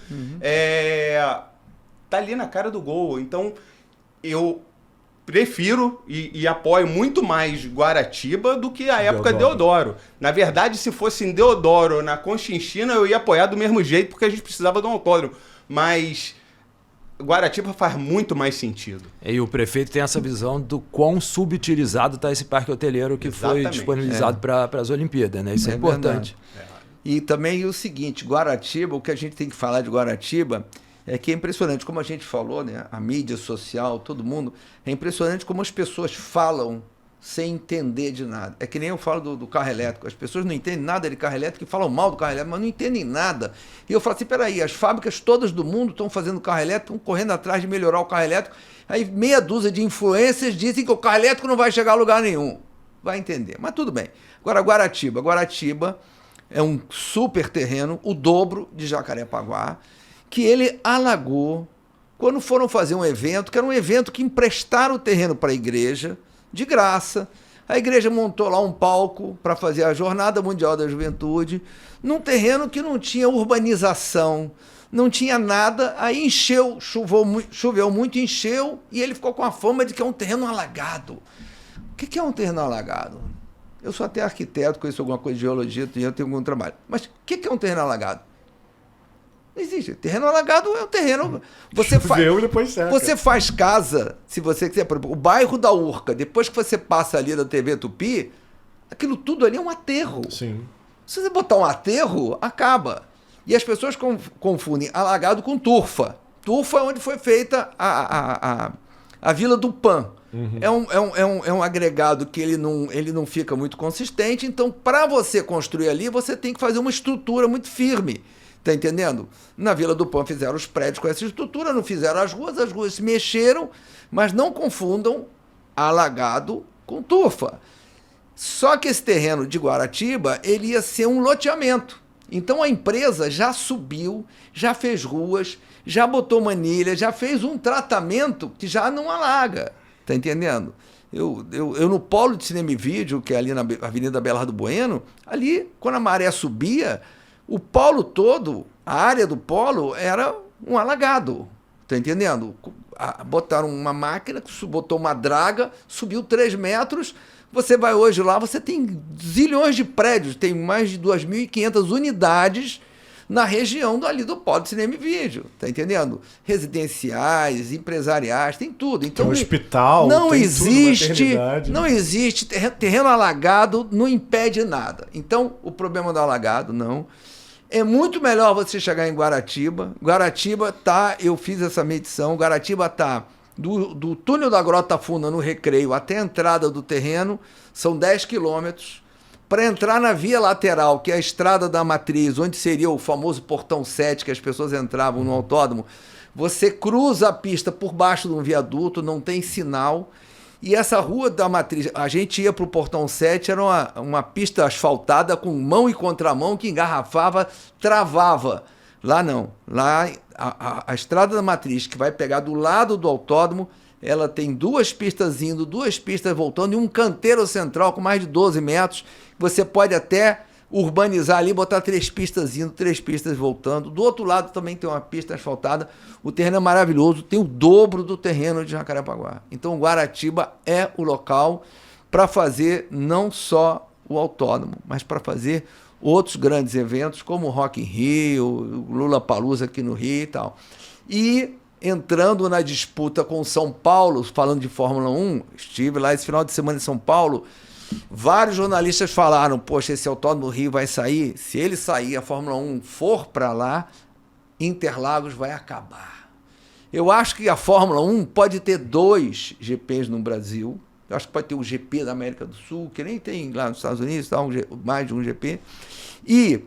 Tá ali na cara do gol. Então, eu prefiro e apoio muito mais Guaratiba do que a época Deodoro. Na verdade, se fosse em Deodoro ou na Conchinchina, eu ia apoiar do mesmo jeito, porque a gente precisava de um autódromo. Mas Guaratiba faz muito mais sentido. E o prefeito tem essa visão do quão subutilizado está esse parque hoteleiro que foi disponibilizado para as Olimpíadas, né? Isso é importante. E também o seguinte, Guaratiba, o que a gente tem que falar de Guaratiba é que é impressionante, como a gente falou, né? A mídia social, todo mundo, é impressionante como as pessoas falam sem entender de nada. É que nem eu falo do carro elétrico. As pessoas não entendem nada de carro elétrico e falam mal do carro elétrico, mas não entendem nada. E eu falo assim, peraí, as fábricas todas do mundo estão fazendo carro elétrico, estão correndo atrás de melhorar o carro elétrico. Aí meia dúzia de influencers dizem que o carro elétrico não vai chegar a lugar nenhum. Vai entender, mas tudo bem. Agora, Guaratiba é um super terreno, o dobro de Jacarepaguá, que ele alagou quando foram fazer um evento, que era um evento que emprestaram o terreno para a igreja, de graça. A igreja montou lá um palco para fazer a Jornada Mundial da Juventude, num terreno que não tinha urbanização, não tinha nada. Aí encheu, choveu muito, encheu, e ele ficou com a fama de que é um terreno alagado. O que é um terreno alagado? Eu sou até arquiteto, conheço alguma coisa de geologia, eu tenho algum trabalho. Mas o que é um terreno alagado? Não existe. Terreno alagado é um terreno. Você faz casa, se você quiser, por exemplo, o bairro da Urca, depois que você passa ali da TV Tupi, aquilo tudo ali é um aterro. Sim. Se você botar um aterro, acaba. E as pessoas confundem alagado com turfa. Turfa é onde foi feita a Vila do Pan. É um agregado que ele não fica muito consistente, então para você construir ali, você tem que fazer uma estrutura muito firme. Tá entendendo? Na Vila do Pão fizeram os prédios com essa estrutura, não fizeram as ruas se mexeram, mas não confundam alagado com turfa. Só que esse terreno de Guaratiba, ele ia ser um loteamento. Então a empresa já subiu, já fez ruas, já botou manilha, já fez um tratamento que já não alaga. Tá entendendo? Eu no polo de cinema e vídeo, que é ali na Avenida Belardo Bueno, ali, quando a maré subia, o polo todo, a área do polo, era um alagado. Tá entendendo? Botaram uma máquina, botou uma draga, subiu 3 metros. Você vai hoje lá, você tem zilhões de prédios, tem mais de 2.500 unidades na região ali do polo de cinema e vídeo, tá entendendo? Residenciais, empresariais, tem tudo. Então, tem um hospital, não tem existe, tudo, não existe terreno alagado, não impede nada. Então, o problema do alagado, não. É muito melhor você chegar em Guaratiba. Guaratiba tá, eu fiz essa medição, Guaratiba tá do túnel da Grota Funda no Recreio até a entrada do terreno, são 10 quilômetros. Para entrar na via lateral, que é a estrada da Matriz, onde seria o famoso portão 7, que as pessoas entravam no autódromo, você cruza a pista por baixo de um viaduto, não tem sinal. E essa rua da Matriz, a gente ia para o portão 7, era uma pista asfaltada com mão e contramão que engarrafava, travava. Lá não. Lá a estrada da Matriz, que vai pegar do lado do autódromo, ela tem 2 pistas indo, 2 pistas voltando e um canteiro central com mais de 12 metros. Você pode até urbanizar ali, botar 3 pistas indo, 3 pistas voltando. Do outro lado também tem uma pista asfaltada. O terreno é maravilhoso, tem o dobro do terreno de Jacarepaguá. Então, Guaratiba é o local para fazer não só o autódromo, mas para fazer outros grandes eventos, como o Rock in Rio, o Lollapalooza aqui no Rio e tal. E entrando na disputa com São Paulo, falando de Fórmula 1, estive lá esse final de semana em São Paulo, vários jornalistas falaram, poxa, esse autódromo do Rio vai sair, se ele sair, a Fórmula 1 for para lá, Interlagos vai acabar. Eu acho que a Fórmula 1 pode ter 2 GPs no Brasil, eu acho que pode ter o GP da América do Sul, que nem tem lá nos Estados Unidos, tá, mais de um GP, e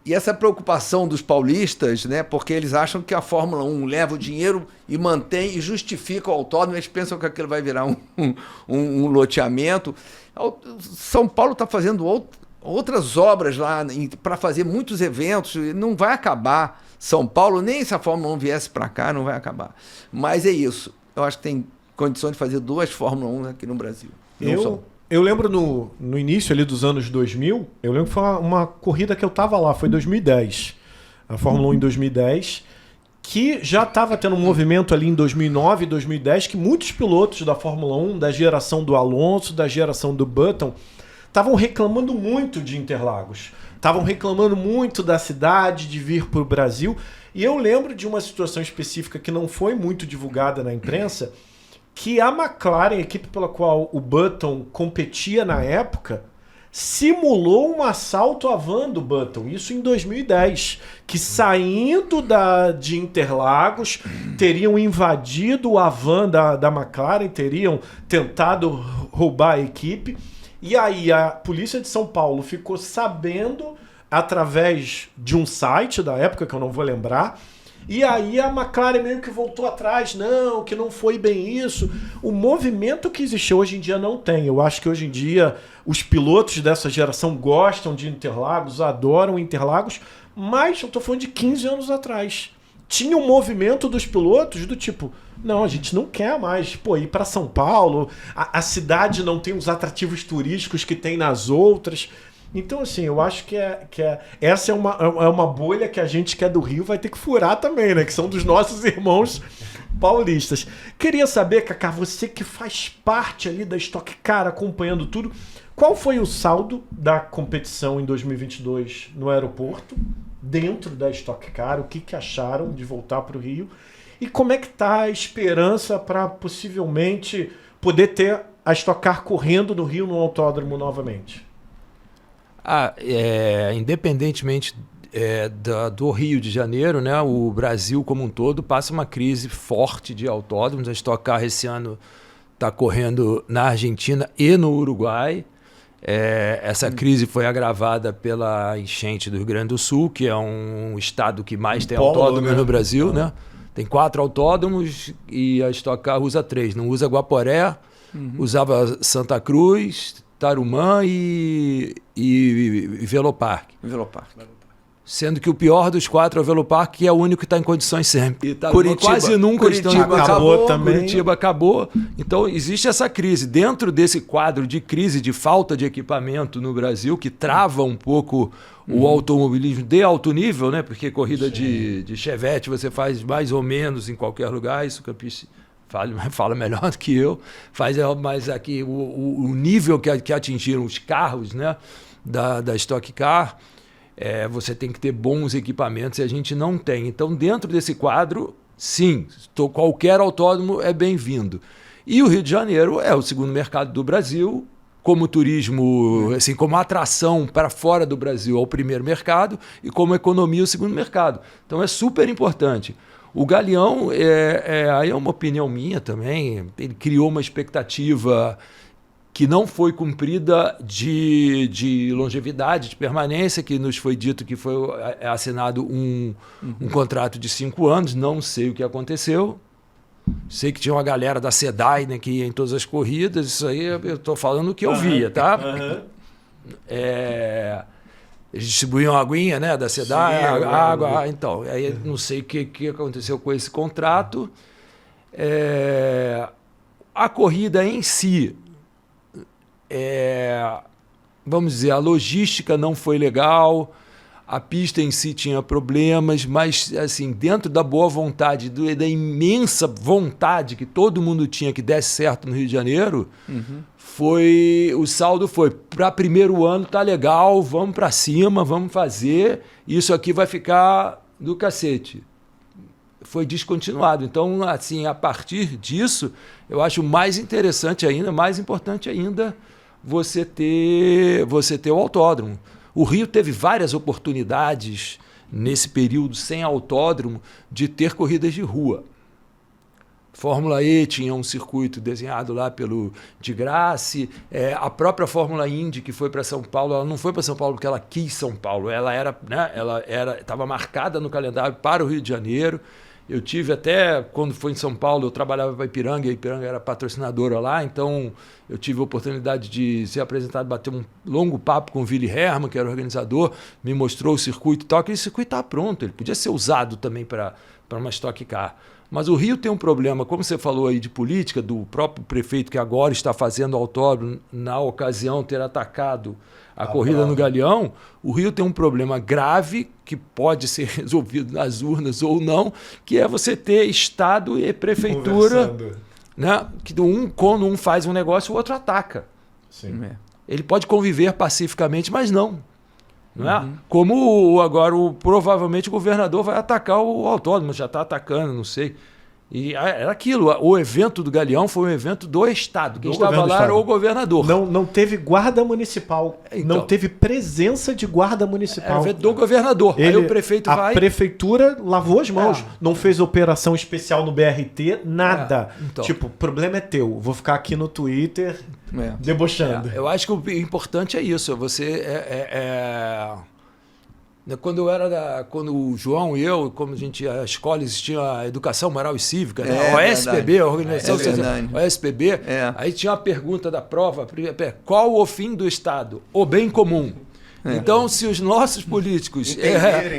essa preocupação dos paulistas, né, porque eles acham que a Fórmula 1 leva o dinheiro e mantém e justifica o autódromo, eles pensam que aquilo vai virar um loteamento. São Paulo está fazendo outras obras lá para fazer muitos eventos, não vai acabar. São Paulo, nem se a Fórmula 1 viesse para cá, não vai acabar. Mas é isso, eu acho que tem condições de fazer 2 Fórmula 1 aqui no Brasil. Eu lembro no início ali dos anos 2000, eu lembro que foi uma corrida que eu estava lá, foi 2010, a Fórmula 1 em 2010, que já estava tendo um movimento ali em 2009 e 2010, que muitos pilotos da Fórmula 1, da geração do Alonso, da geração do Button, estavam reclamando muito de Interlagos, estavam reclamando muito da cidade, de vir para o Brasil, e eu lembro de uma situação específica que não foi muito divulgada na imprensa, que a McLaren, a equipe pela qual o Button competia na época, simulou um assalto à van do Button, isso em 2010, que saindo de Interlagos, teriam invadido a van da McLaren, teriam tentado roubar a equipe, e aí a polícia de São Paulo ficou sabendo através de um site da época, que eu não vou lembrar, e aí a McLaren meio que voltou atrás, não, que não foi bem isso. O movimento que existe hoje em dia não tem. Eu acho que hoje em dia os pilotos dessa geração gostam de Interlagos, adoram Interlagos, mas eu tô falando de 15 anos atrás. Tinha um movimento dos pilotos do tipo, não, a gente não quer mais ir para São Paulo, a cidade não tem os atrativos turísticos que tem nas outras. Então, assim, eu acho que essa é uma bolha que a gente que é do Rio vai ter que furar também, né? Que são dos nossos irmãos paulistas. Queria saber, Cacá, você que faz parte ali da Stock Car, acompanhando tudo, qual foi o saldo da competição em 2022 no aeroporto, dentro da Stock Car? O que acharam de voltar para o Rio? E como é que está a esperança para possivelmente poder ter a Stock Car correndo no Rio no autódromo novamente? Independentemente do Rio de Janeiro, né, o Brasil como um todo passa uma crise forte de autódromos. A Stock Car esse ano está correndo na Argentina e no Uruguai. Essa crise foi agravada pela enchente do Rio Grande do Sul, que é um estado que mais tem polo, autódromos né? no Brasil, né? Tem 4 autódromos e a Stock Car usa 3. Não usa Guaporé, usava Santa Cruz, Tarumã e Velopark. Velopark. Sendo que o pior dos 4 é o Velopark, que é o único que está em condições sempre. E Curitiba. Quase nunca estão em Curitiba acabou também. Curitiba acabou. Então, existe essa crise. Dentro desse quadro de crise, de falta de equipamento no Brasil, que trava um pouco o automobilismo de alto nível, né? Porque corrida de Chevette você faz mais ou menos em qualquer lugar, isso o Campiche fala melhor do que eu. Mas aqui o nível que atingiram os carros, né? da Stock Car, você tem que ter bons equipamentos e a gente não tem. Então, dentro desse quadro, sim, qualquer autódromo é bem-vindo. E o Rio de Janeiro é o segundo mercado do Brasil, como turismo, assim, como atração para fora do Brasil é o primeiro mercado e como economia o segundo mercado. Então é super importante. O Galeão, aí é uma opinião minha também, ele criou uma expectativa que não foi cumprida de longevidade, de permanência, que nos foi dito que foi assinado um contrato de 5 anos, não sei o que aconteceu. Sei que tinha uma galera da SEDAI, né, que ia em todas as corridas, isso aí eu estou falando o que eu via, tá? Eles distribuíam a aguinha, né, da SEDAI, água, então, aí não sei o que aconteceu com esse contrato. A corrida em si, vamos dizer, a logística não foi legal, a pista em si tinha problemas, mas assim, dentro da boa vontade, da imensa vontade que todo mundo tinha que desse certo no Rio de Janeiro, o saldo foi, para primeiro ano tá legal, vamos para cima, vamos fazer, isso aqui vai ficar do cacete. Foi descontinuado. Então, assim, a partir disso, eu acho mais interessante ainda, mais importante ainda, você ter o autódromo. O Rio teve várias oportunidades nesse período sem autódromo de ter corridas de rua. Fórmula E tinha um circuito desenhado lá pelo Di Grassi, a própria Fórmula Indy que foi para São Paulo, ela não foi para São Paulo porque ela quis São Paulo, ela estava marcada no calendário para o Rio de Janeiro. Eu tive até, quando foi em São Paulo, eu trabalhava para a Ipiranga, e a Ipiranga era patrocinadora lá, então eu tive a oportunidade de ser apresentado, bater um longo papo com o Willy Hermann, que era o organizador, me mostrou o circuito e tal, aquele circuito estava pronto, ele podia ser usado também para uma Stock Car. Mas o Rio tem um problema, como você falou aí de política, do próprio prefeito que agora está fazendo autódromo, na ocasião ter atacado a corrida no Galeão, o Rio tem um problema grave que pode ser resolvido nas urnas ou não, que é você ter Estado e Prefeitura, né? Que quando um faz um negócio, o outro ataca. Sim. Ele pode conviver pacificamente, mas não. Não é? Como agora provavelmente o governador vai atacar o autódromo, já está atacando, não sei. E era aquilo, o evento do Galeão foi um evento do Estado. Quem estava lá era o governador. Não teve guarda municipal, Então, não teve presença de guarda Era o municipal. evento do governador. Aí o prefeito a vai... prefeitura lavou as mãos, não fez operação especial no BRT, nada. Então. Tipo, o problema é teu, vou ficar aqui no Twitter debochando. Eu acho que o importante é isso. Você quando o João e eu, como a escola existia a Educação Moral e Cívica, né? A OSPB, a Organização OSPB, aí tinha uma pergunta da prova, qual o fim do Estado? O bem comum. Então, se os nossos políticos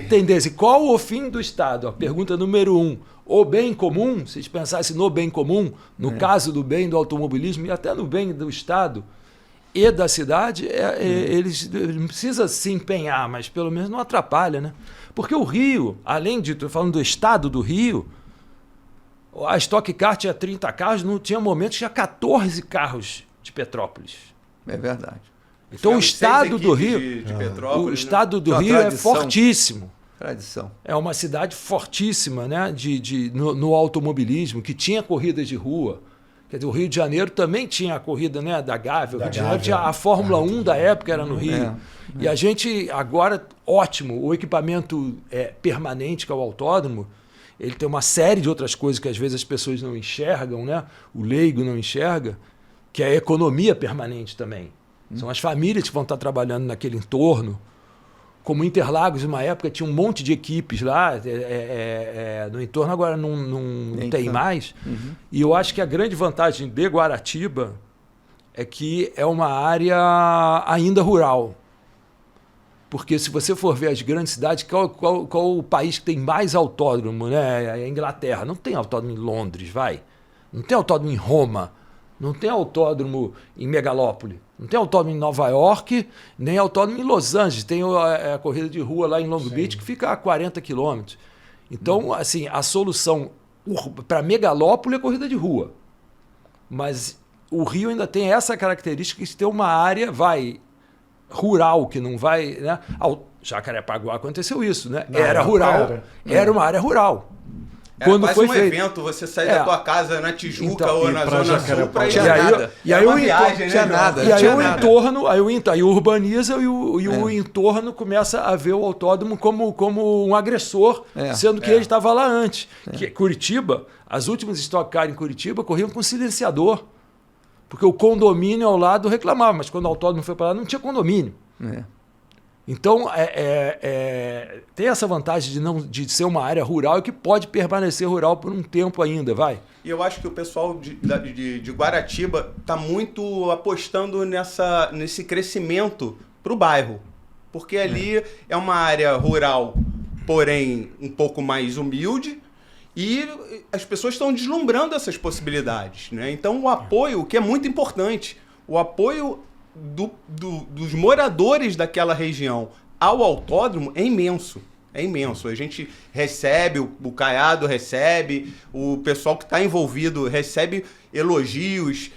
entendessem qual o fim do Estado, a pergunta número 1, o bem comum, se eles pensassem no bem comum, no caso do bem do automobilismo e até no bem do Estado e da cidade, eles não precisam se empenhar, mas pelo menos não atrapalha, né? Porque o Rio, além de, estou falando do Estado do Rio, a Stock Car tinha 30 carros, não tinha momentos que tinha 14 carros de Petrópolis. É verdade. Então o Estado do Rio, o Estado do Rio é fortíssimo. Tradição. É uma cidade fortíssima, né? No automobilismo, que tinha corridas de rua. Quer dizer, o Rio de Janeiro também tinha a corrida, né, da Gávea. O Rio de Janeiro tinha a Fórmula 1 da época, era no Rio. E a gente, agora, ótimo, o equipamento permanente, que é o autódromo, ele tem uma série de outras coisas que às vezes as pessoas não enxergam, né? O leigo não enxerga, que é a economia permanente também. São as famílias que vão estar trabalhando naquele entorno. Como Interlagos, numa época, tinha um monte de equipes lá no entorno, agora não tem mais. E eu acho que a grande vantagem de Guaratiba é que é uma área ainda rural. Porque se você for ver as grandes cidades, qual o país que tem mais autódromo? Né? É a Inglaterra. Não tem autódromo em Londres, vai. Não tem autódromo em Roma. Não tem autódromo em Megalópole. Não tem autódromo em Nova York, nem autódromo em Los Angeles. Tem a corrida de rua lá em Long Beach, que fica a 40 quilômetros. Então, assim, a solução para Megalópole é corrida de rua. Mas o Rio ainda tem essa característica de ter uma área, rural, que não vai... Né? Jacarepaguá aconteceu isso, né? Era rural, era uma área rural. Quando quase foi feito evento, você sai da tua casa na Tijuca então, ou na Zona Sul para ir e aí o urbaniza e o entorno começa a ver o autódromo como um agressor, sendo que ele estava lá antes. Que Curitiba, as últimas Stock Car em Curitiba corriam com silenciador, porque o condomínio ao lado reclamava, mas quando o autódromo foi para lá não tinha condomínio. Então, tem essa vantagem de ser uma área rural e que pode permanecer rural por um tempo ainda, E eu acho que o pessoal de Guaratiba está muito apostando nesse crescimento para o bairro. Porque ali é uma área rural, porém um pouco mais humilde, e as pessoas estão deslumbrando essas possibilidades. Né? Então, o apoio, que é muito importante, o apoio dos moradores daquela região ao autódromo é imenso. É imenso. A gente recebe, o Caiado recebe, o pessoal que está envolvido recebe elogios,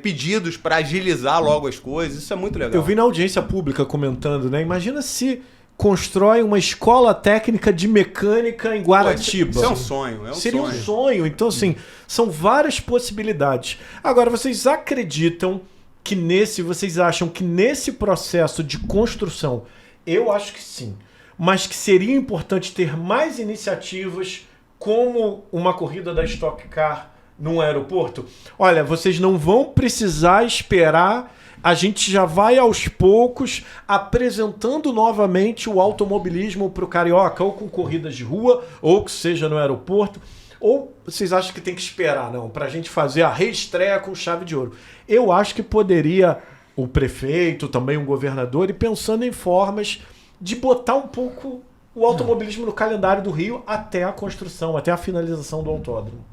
pedidos para agilizar logo as coisas. Isso é muito legal. Eu vi na audiência pública comentando, né? Imagina se constrói uma escola técnica de mecânica em Guaratiba. Isso é um sonho. Seria um sonho. Então, assim, são várias possibilidades. Agora, vocês acreditam que vocês acham que nesse processo de construção, eu acho que sim, mas que seria importante ter mais iniciativas como uma corrida da Stock Car num aeroporto? Olha, vocês não vão precisar esperar, a gente já vai aos poucos apresentando novamente o automobilismo para o carioca, ou com corridas de rua, ou que seja no aeroporto. Ou vocês acham que tem que esperar, não, para a gente fazer a reestreia com chave de ouro? Eu acho que poderia o prefeito, também um governador, ir pensando em formas de botar um pouco o automobilismo no calendário do Rio até a construção, até a finalização do autódromo.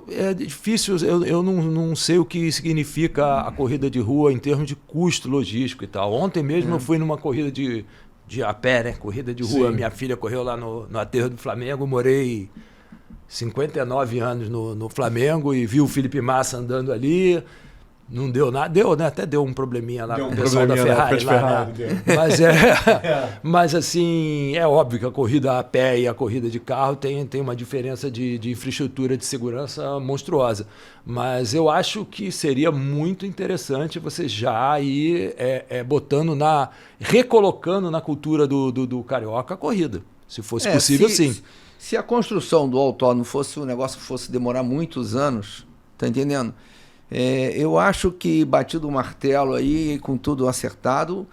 É difícil, eu não sei o que significa a corrida de rua em termos de custo logístico e tal. Ontem mesmo eu fui numa corrida de a pé, né? Corrida de rua. Sim. Minha filha correu lá no aterro do Flamengo. Morei 59 anos no Flamengo e vi o Felipe Massa andando ali. Não deu nada. Deu, né? Até deu um probleminha lá com o pessoal da Ferrari. Mas assim, é óbvio que a corrida a pé e a corrida de carro tem uma diferença de infraestrutura de segurança monstruosa. Mas eu acho que seria muito interessante você já ir recolocando na cultura do carioca a corrida. Se fosse possível, sim. Se a construção do autódromo fosse um negócio que fosse demorar muitos anos, tá entendendo? Eu acho que batido o martelo aí, com tudo acertado,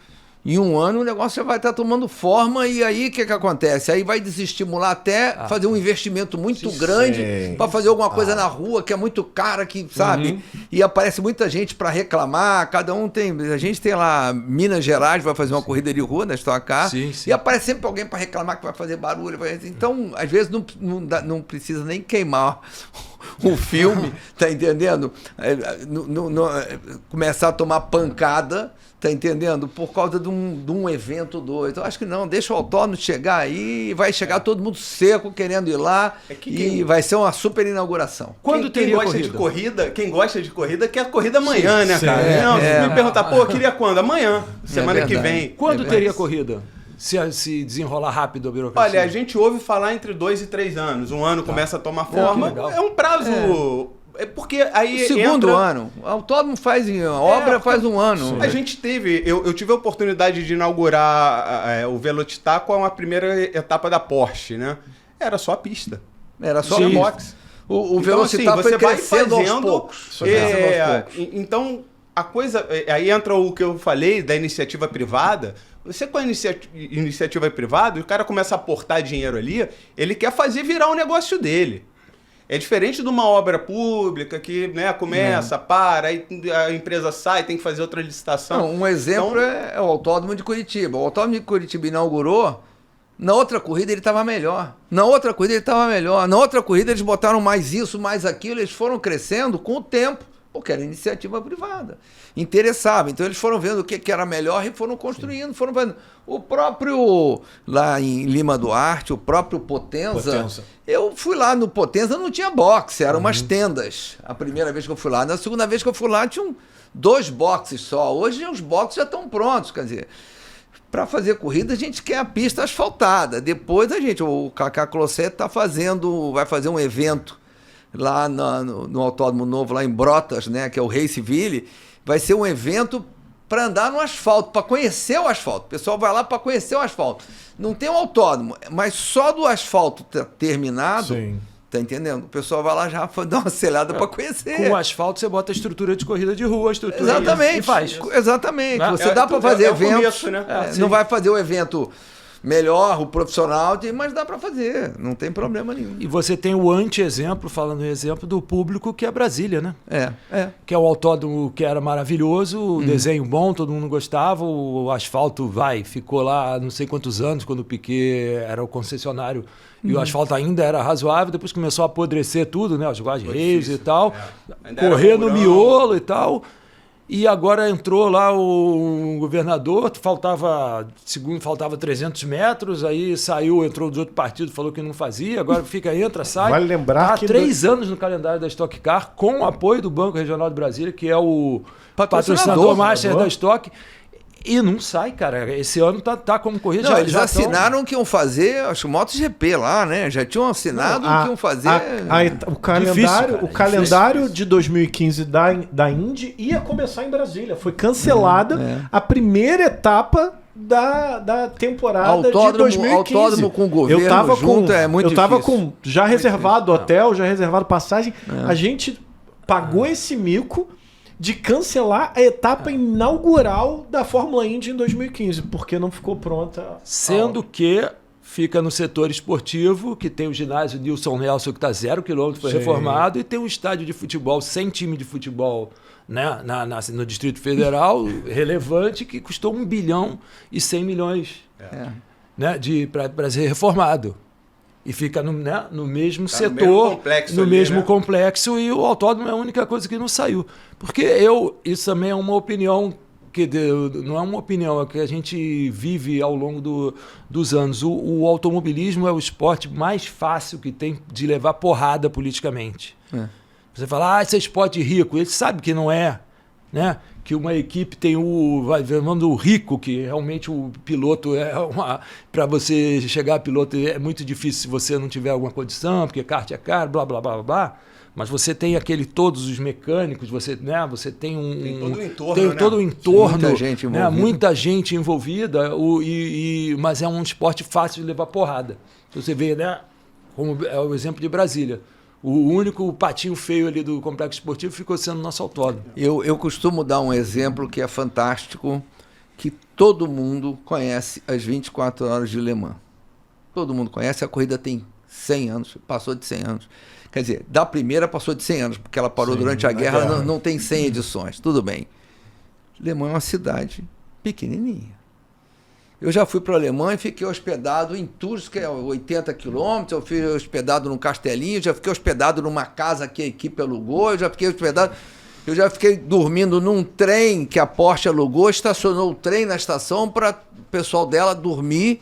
em um ano o negócio já vai estar tomando forma e aí o que acontece? Aí vai desestimular até fazer um investimento muito grande para fazer alguma coisa na rua que é muito cara, que sabe? E aparece muita gente para reclamar, cada um tem... A gente tem lá Minas Gerais, vai fazer uma corrida de rua na Stock Car, e aparece sempre alguém para reclamar que vai fazer barulho. Então, às vezes não precisa nem queimar o filme, tá entendendo? Começar a tomar pancada, tá entendendo? Por causa de um evento doido. Eu acho que não, deixa o autódromo chegar aí, vai chegar todo mundo seco querendo ir lá vai ser uma super inauguração. Quem gosta de corrida quer a corrida amanhã, né, cara? Se me perguntar, queria quando? Amanhã, semana que vem. Quando teria corrida? Se desenrolar rápido a burocracia? Olha, a gente ouve falar entre 2 e 3 anos. Um ano começa a tomar forma. É um prazo... Porque aí o segundo ano. O autódromo faz obra faz um ano. A gente teve... Eu tive a oportunidade de inaugurar o Velocitar com a primeira etapa da Porsche, né? Era só a pista. Era só a box. O então, Velocitar assim, foi você vai crescendo fazendo, aos poucos. Então... a coisa... Aí entra o que eu falei da iniciativa privada. Você com a iniciativa privada, o cara começa a aportar dinheiro ali, ele quer fazer virar o negócio dele. É diferente de uma obra pública que, né, começa, para, aí a empresa sai, tem que fazer outra licitação. Não, um exemplo é o Autódromo de Curitiba. O Autódromo de Curitiba inaugurou, na outra corrida ele estava melhor. Na outra corrida ele estava melhor. Na outra corrida eles botaram mais isso, mais aquilo, eles foram crescendo com o tempo, porque era iniciativa privada. Interessava. Então eles foram vendo o que era melhor e foram construindo, foram fazendo. O próprio, lá em Lima Duarte, o próprio Potenza. Eu fui lá no Potenza, não tinha boxe, eram umas tendas. A primeira vez que eu fui lá. Na segunda vez que eu fui lá, tinham 2 boxes só. Hoje os boxes já estão prontos, quer dizer... Para fazer corrida, a gente quer a pista asfaltada. Depois o Cacá Closet vai fazer um evento lá no Autódromo Novo, lá em Brotas, né, que é o Raceville. Vai ser um evento para andar no asfalto, para conhecer o asfalto. O pessoal vai lá para conhecer o asfalto. Não tem um autódromo, mas só do asfalto terminado... Sim. Tá entendendo? O pessoal vai lá já dar uma selhada para conhecer. Com o asfalto você bota a estrutura de corrida de rua, a estrutura Exatamente. e faz. Exatamente. Né? Você dá para fazer evento. Começo, né? Não vai fazer o evento melhor, o profissional, mas dá para fazer. Não tem problema nenhum. E você tem o anti-exemplo, falando em exemplo, do público, que é Brasília, né? É. Que é o autódromo que era maravilhoso, o desenho bom, todo mundo gostava, o asfalto ficou lá não sei quantos anos, quando o Piquet era o concessionário, e o asfalto ainda era razoável, depois começou a apodrecer tudo, né? Os guarda-reis e tal, correr no miolo e tal. E agora entrou lá o governador, faltava 300 metros, aí saiu, entrou de outro partido, falou que não fazia, agora entra, sai. Vale lembrar que 3 anos no calendário da Stock Car, com o apoio do Banco Regional de Brasília, que é o patrocinador master da Stock. E não sai, cara. Esse ano tá como corrida. Não, eles assinaram que iam fazer, acho, o MotoGP lá, né? Já tinham assinado que iam fazer. O calendário de 2015 da Indy ia começar em Brasília. Foi cancelada a primeira etapa da temporada de 2015. Autódromo com o governo é muito difícil. Eu tava com já reservado hotel, já reservado passagem. A gente pagou esse mico de cancelar a etapa inaugural da Fórmula Indy em 2015, porque não ficou pronta. Sendo que fica no setor esportivo, que tem o ginásio Nilson Nelson, que está 0 km, foi reformado, e tem um estádio de futebol, sem time de futebol, né, no Distrito Federal, relevante, que custou 1 bilhão e 100 milhões né, para ser reformado. E fica no mesmo setor, no mesmo complexo, e o autódromo é a única coisa que não saiu. Porque isso também é uma opinião, não é uma opinião, é que a gente vive ao longo dos anos. O automobilismo é o esporte mais fácil que tem de levar porrada politicamente. Você fala, esse é esporte rico. Ele sabe que não é, né? Que uma equipe tem o rico, que realmente o piloto para você chegar a piloto é muito difícil se você não tiver alguma condição, porque kart é caro, blá, blá, blá, blá, blá. Mas você tem todos os mecânicos, você tem todo o entorno, muita gente envolvida, mas é um esporte fácil de levar porrada. Se você vê, né, como é o exemplo de Brasília. O único patinho feio ali do complexo esportivo ficou sendo nosso autódromo. Eu costumo dar um exemplo que é fantástico, que todo mundo conhece as 24 horas de Le Mans. Todo mundo conhece, a corrida tem 100 anos, passou de 100 anos. Quer dizer, da primeira passou de 100 anos, porque ela parou durante a guerra, não tem 100 edições, tudo bem. Le Mans é uma cidade pequenininha. Eu já fui para a Alemanha e fiquei hospedado em Tours, que é 80 quilômetros, eu fui hospedado num castelinho, já fiquei hospedado numa casa que a equipe alugou, eu já fiquei dormindo num trem que a Porsche alugou, estacionou o trem na estação para o pessoal dela dormir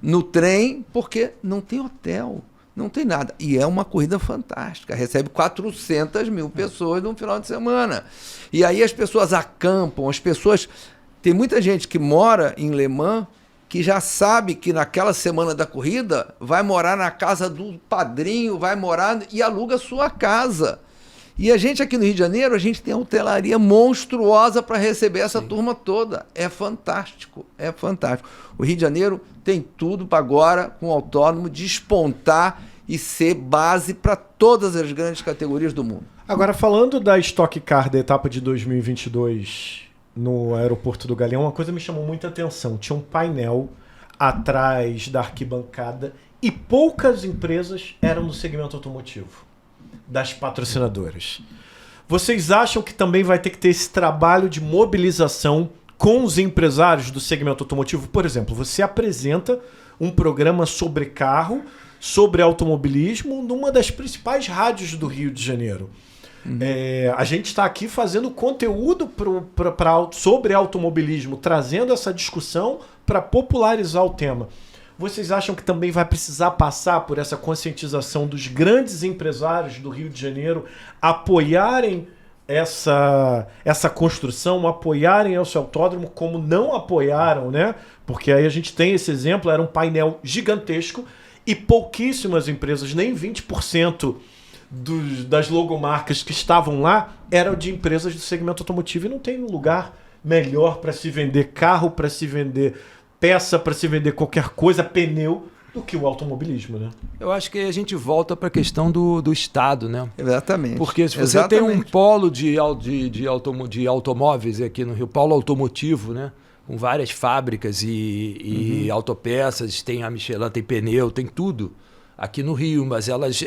no trem, porque não tem hotel, não tem nada. E é uma corrida fantástica, recebe 400 mil pessoas num final de semana. E aí as pessoas acampam, tem muita gente que mora em Le Mans que já sabe que naquela semana da corrida vai morar na casa do padrinho, vai morar e aluga sua casa. E a gente aqui no Rio de Janeiro, a gente tem uma hotelaria monstruosa para receber essa turma toda. É fantástico, é fantástico. O Rio de Janeiro tem tudo para agora, com o autódromo, despontar e ser base para todas as grandes categorias do mundo. Agora, falando da Stock Car da etapa de 2022 no aeroporto do Galeão, uma coisa me chamou muita atenção. Tinha um painel atrás da arquibancada e poucas empresas eram do segmento automotivo, das patrocinadoras. Vocês acham que também vai ter que ter esse trabalho de mobilização com os empresários do segmento automotivo? Por exemplo, você apresenta um programa sobre carro, sobre automobilismo, numa das principais rádios do Rio de Janeiro. A gente está aqui fazendo conteúdo sobre automobilismo, trazendo essa discussão para popularizar o tema. Vocês acham que também vai precisar passar por essa conscientização dos grandes empresários do Rio de Janeiro apoiarem essa construção, apoiarem esse autódromo como não apoiaram, né? Porque aí a gente tem esse exemplo, era um painel gigantesco e pouquíssimas empresas, nem 20% das logomarcas que estavam lá eram de empresas do segmento automotivo, e não tem um lugar melhor para se vender carro, para se vender peça, para se vender qualquer coisa, pneu, do que o automobilismo, né? Eu acho que a gente volta para a questão do Estado, né? Exatamente. Porque se você tem um polo de automóveis aqui no Rio, polo automotivo, né? Com várias fábricas e autopeças, tem a Michelin, tem pneu, tem tudo aqui no Rio, mas elas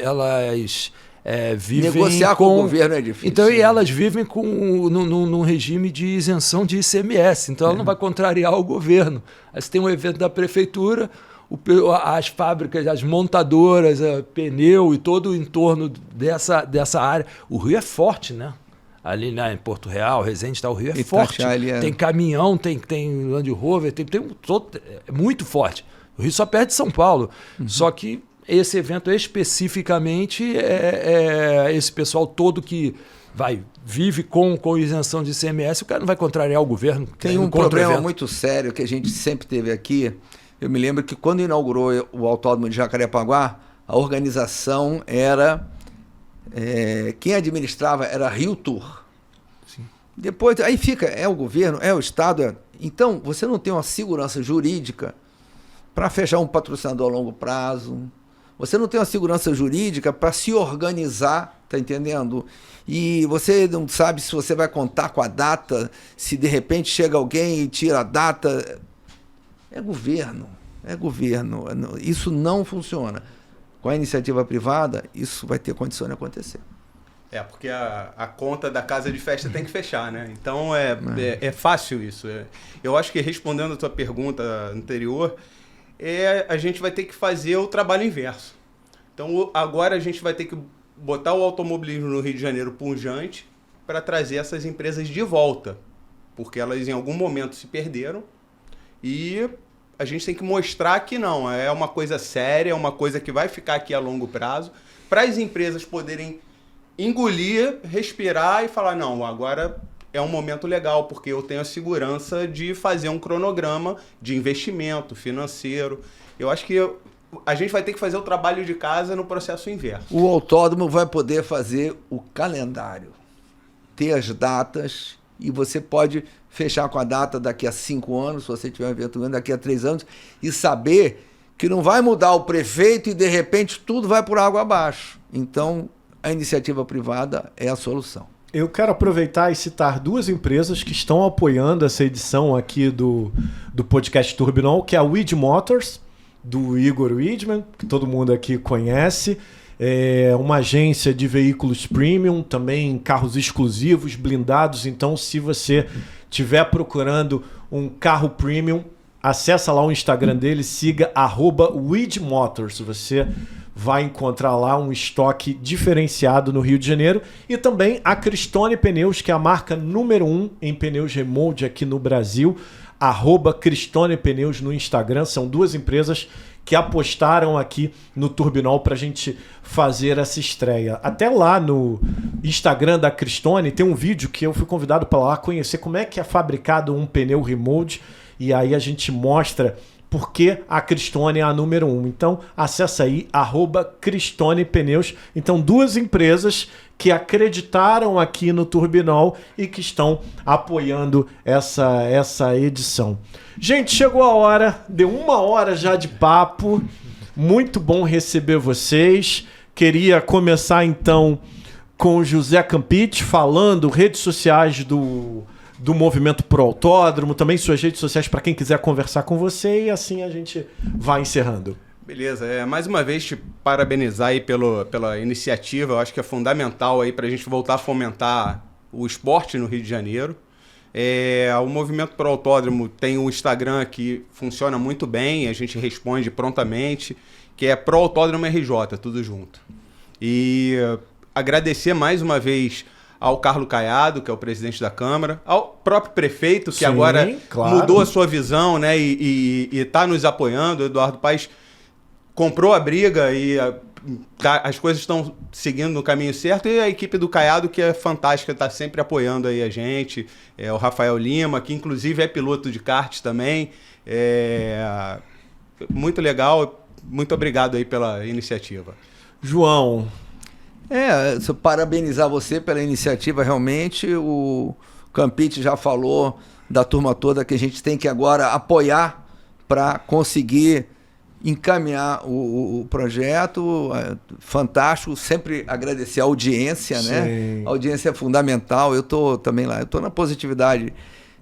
vivem negociar com o governo é difícil. Então, e elas vivem num regime de isenção de ICMS, então ela não vai contrariar o governo. Aí você tem um evento da prefeitura, as fábricas, as montadoras, pneu e todo o entorno dessa área. O Rio é forte, né? Ali em Porto Real, Resende, o Rio é forte. Tem caminhão, tem Land Rover, é muito forte. O Rio só perde São Paulo. Só que esse evento especificamente esse pessoal todo que vive com isenção de ICMS, o cara não vai contrariar o governo. Tem um problema muito sério que a gente sempre teve aqui. Eu me lembro que quando inaugurou o Autódromo de Jacarepaguá, a organização era... quem administrava era Rio Tour. Sim. Depois, aí fica, é o governo, é o Estado. Então, você não tem uma segurança jurídica para fechar um patrocinador a longo prazo. Você não tem uma segurança jurídica para se organizar, tá entendendo? E você não sabe se você vai contar com a data, se de repente chega alguém e tira a data. É governo. Isso não funciona. Com a iniciativa privada, isso vai ter condição de acontecer. Porque a conta da casa de festa tem que fechar, né? Então é fácil isso. Eu acho que, respondendo a tua pergunta anterior, a gente vai ter que fazer o trabalho inverso. Então agora a gente vai ter que botar o automobilismo no Rio de Janeiro pujante para trazer essas empresas de volta, porque elas em algum momento se perderam e a gente tem que mostrar que não, é uma coisa séria, é uma coisa que vai ficar aqui a longo prazo, para as empresas poderem engolir, respirar e falar, não, agora é um momento legal, porque eu tenho a segurança de fazer um cronograma de investimento financeiro. Eu acho que a gente vai ter que fazer o trabalho de casa no processo inverso. O autódromo vai poder fazer o calendário, ter as datas, e você pode fechar com a data daqui a 5 anos, se você tiver um evento grande, daqui a 3 anos, e saber que não vai mudar o prefeito e, de repente, tudo vai por água abaixo. Então, a iniciativa privada é a solução. Eu quero aproveitar e citar duas empresas que estão apoiando essa edição aqui do podcast Turbinol, que é a Weed Motors, do Igor Widman, que todo mundo aqui conhece. É uma agência de veículos premium, também carros exclusivos, blindados. Então, se você estiver procurando um carro premium, acessa lá o Instagram dele, siga @WeedMotors. Você vai encontrar lá um estoque diferenciado no Rio de Janeiro. E também a Cristone Pneus, que é a marca número 1 em pneus remold aqui no Brasil. @Cristone Pneus no Instagram. São duas empresas que apostaram aqui no Turbinol para a gente fazer essa estreia. Até lá no Instagram da Cristone tem um vídeo que eu fui convidado para lá conhecer como é que é fabricado um pneu remold, e aí a gente mostra por que a Cristone é a número 1. Então, acessa aí, @Cristone Pneus. Então, duas empresas que acreditaram aqui no Turbinol e que estão apoiando essa edição. Gente, chegou a hora, deu 1 hora já de papo. Muito bom receber vocês. Queria começar, então, com José Campite, falando, redes sociais do Movimento Pro Autódromo, também suas redes sociais para quem quiser conversar com você, e assim a gente vai encerrando. Beleza, mais uma vez te parabenizar aí pela iniciativa, eu acho que é fundamental aí para a gente voltar a fomentar o esporte no Rio de Janeiro. O Movimento Pro Autódromo tem um Instagram que funciona muito bem, a gente responde prontamente, que é Pro Autódromo RJ, tudo junto. E agradecer mais uma vez ao Carlos Caiado, que é o presidente da Câmara, ao próprio prefeito, que agora mudou a sua visão, né, e está nos apoiando. O Eduardo Paes comprou a briga e as coisas estão seguindo no caminho certo, e a equipe do Caiado, que é fantástica, está sempre apoiando aí a gente, o Rafael Lima, que inclusive é piloto de kart também, muito legal, muito obrigado aí pela iniciativa. João. Parabenizar você pela iniciativa, realmente. O Campite já falou da turma toda que a gente tem que agora apoiar para conseguir encaminhar o projeto. Fantástico, sempre agradecer a audiência, né? A audiência é fundamental. Eu estou também lá, eu estou na Positividade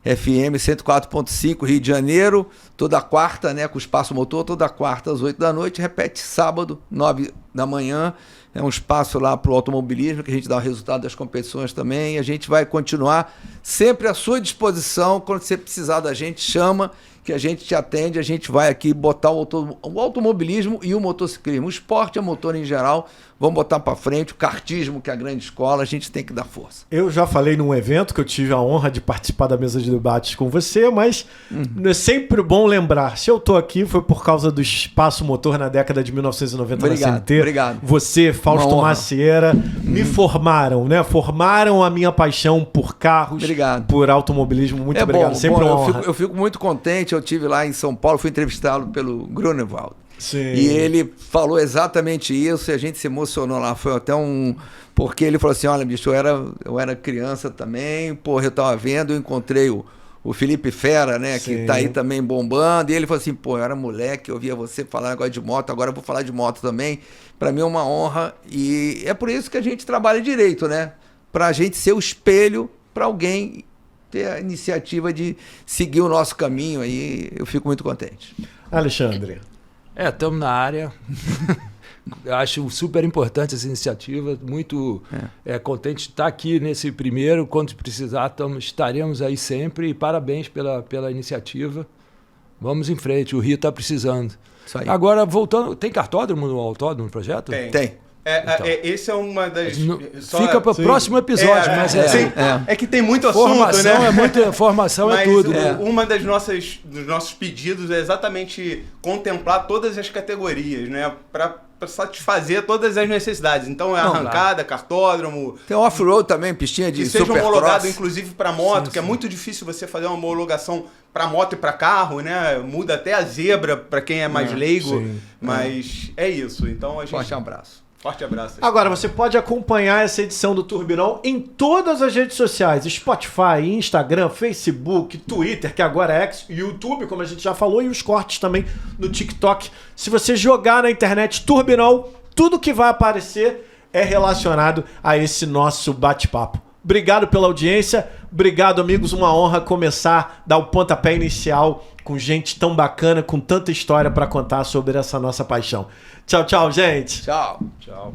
FM 104.5, Rio de Janeiro, toda quarta, né, com o Espaço Motor, toda quarta às 8 da noite, repete sábado, 9 da manhã. É um espaço lá para o automobilismo, que a gente dá o resultado das competições também. E a gente vai continuar sempre à sua disposição. Quando você precisar da gente, chama, que a gente te atende. A gente vai aqui botar o automobilismo e o motociclismo. O esporte, a motor em geral, vamos botar para frente. O kartismo, que é a grande escola, a gente tem que dar força. Eu já falei num evento que eu tive a honra de participar da mesa de debates com você, mas é sempre bom lembrar. Se eu tô aqui, foi por causa do Espaço Motor na década de 1990 na CNT. Obrigado. Você, Fausto Macieira, me formaram, né? Formaram a minha paixão por carros, por automobilismo. Muito obrigado. Sempre uma honra. Eu fico muito contente. Eu estive lá em São Paulo, fui entrevistá-lo pelo Grunewald. Sim. E ele falou exatamente isso, e a gente se emocionou lá. Foi até porque ele falou assim: olha, bicho, eu era criança também, porra, eu tava vendo, eu encontrei o Felipe Fera, né, que tá aí também bombando, e ele falou assim: pô, eu era moleque, eu via você falar agora de moto, agora eu vou falar de moto também. Para mim é uma honra, e é por isso que a gente trabalha direito, né? Pra gente ser o espelho para alguém ter a iniciativa de seguir o nosso caminho aí. Eu fico muito contente. Alexandre. Estamos na área. Acho super importante essa iniciativa. Muito contente de estar aqui nesse primeiro. Quando precisar, estaremos aí sempre. E parabéns pela iniciativa. Vamos em frente. O Rio está precisando. Isso aí. Agora, voltando... Tem cartódromo no autódromo no projeto? Tem. Esse é uma das... Fica para o próximo episódio, mas é que tem muito assunto, né? Formação mas é tudo. Uma dos nossos pedidos é exatamente contemplar todas as categorias, né? Para satisfazer todas as necessidades. Então arrancada, cartódromo... Tem off-road também, pistinha de supercross. Que seja homologado, inclusive, para moto, sim, que é muito difícil você fazer uma homologação para moto e para carro, né? Muda até a zebra para quem é mais leigo. Sim. Mas é isso. Então a gente... Forte abraço. Forte abraço. Agora, você pode acompanhar essa edição do Turbinol em todas as redes sociais. Spotify, Instagram, Facebook, Twitter, que agora é X, YouTube, como a gente já falou, e os cortes também no TikTok. Se você jogar na internet Turbinol, tudo que vai aparecer é relacionado a esse nosso bate-papo. Obrigado pela audiência. Obrigado, amigos. Uma honra começar, dar o pontapé inicial com gente tão bacana, com tanta história para contar sobre essa nossa paixão. Tchau, tchau, gente. Tchau. Tchau.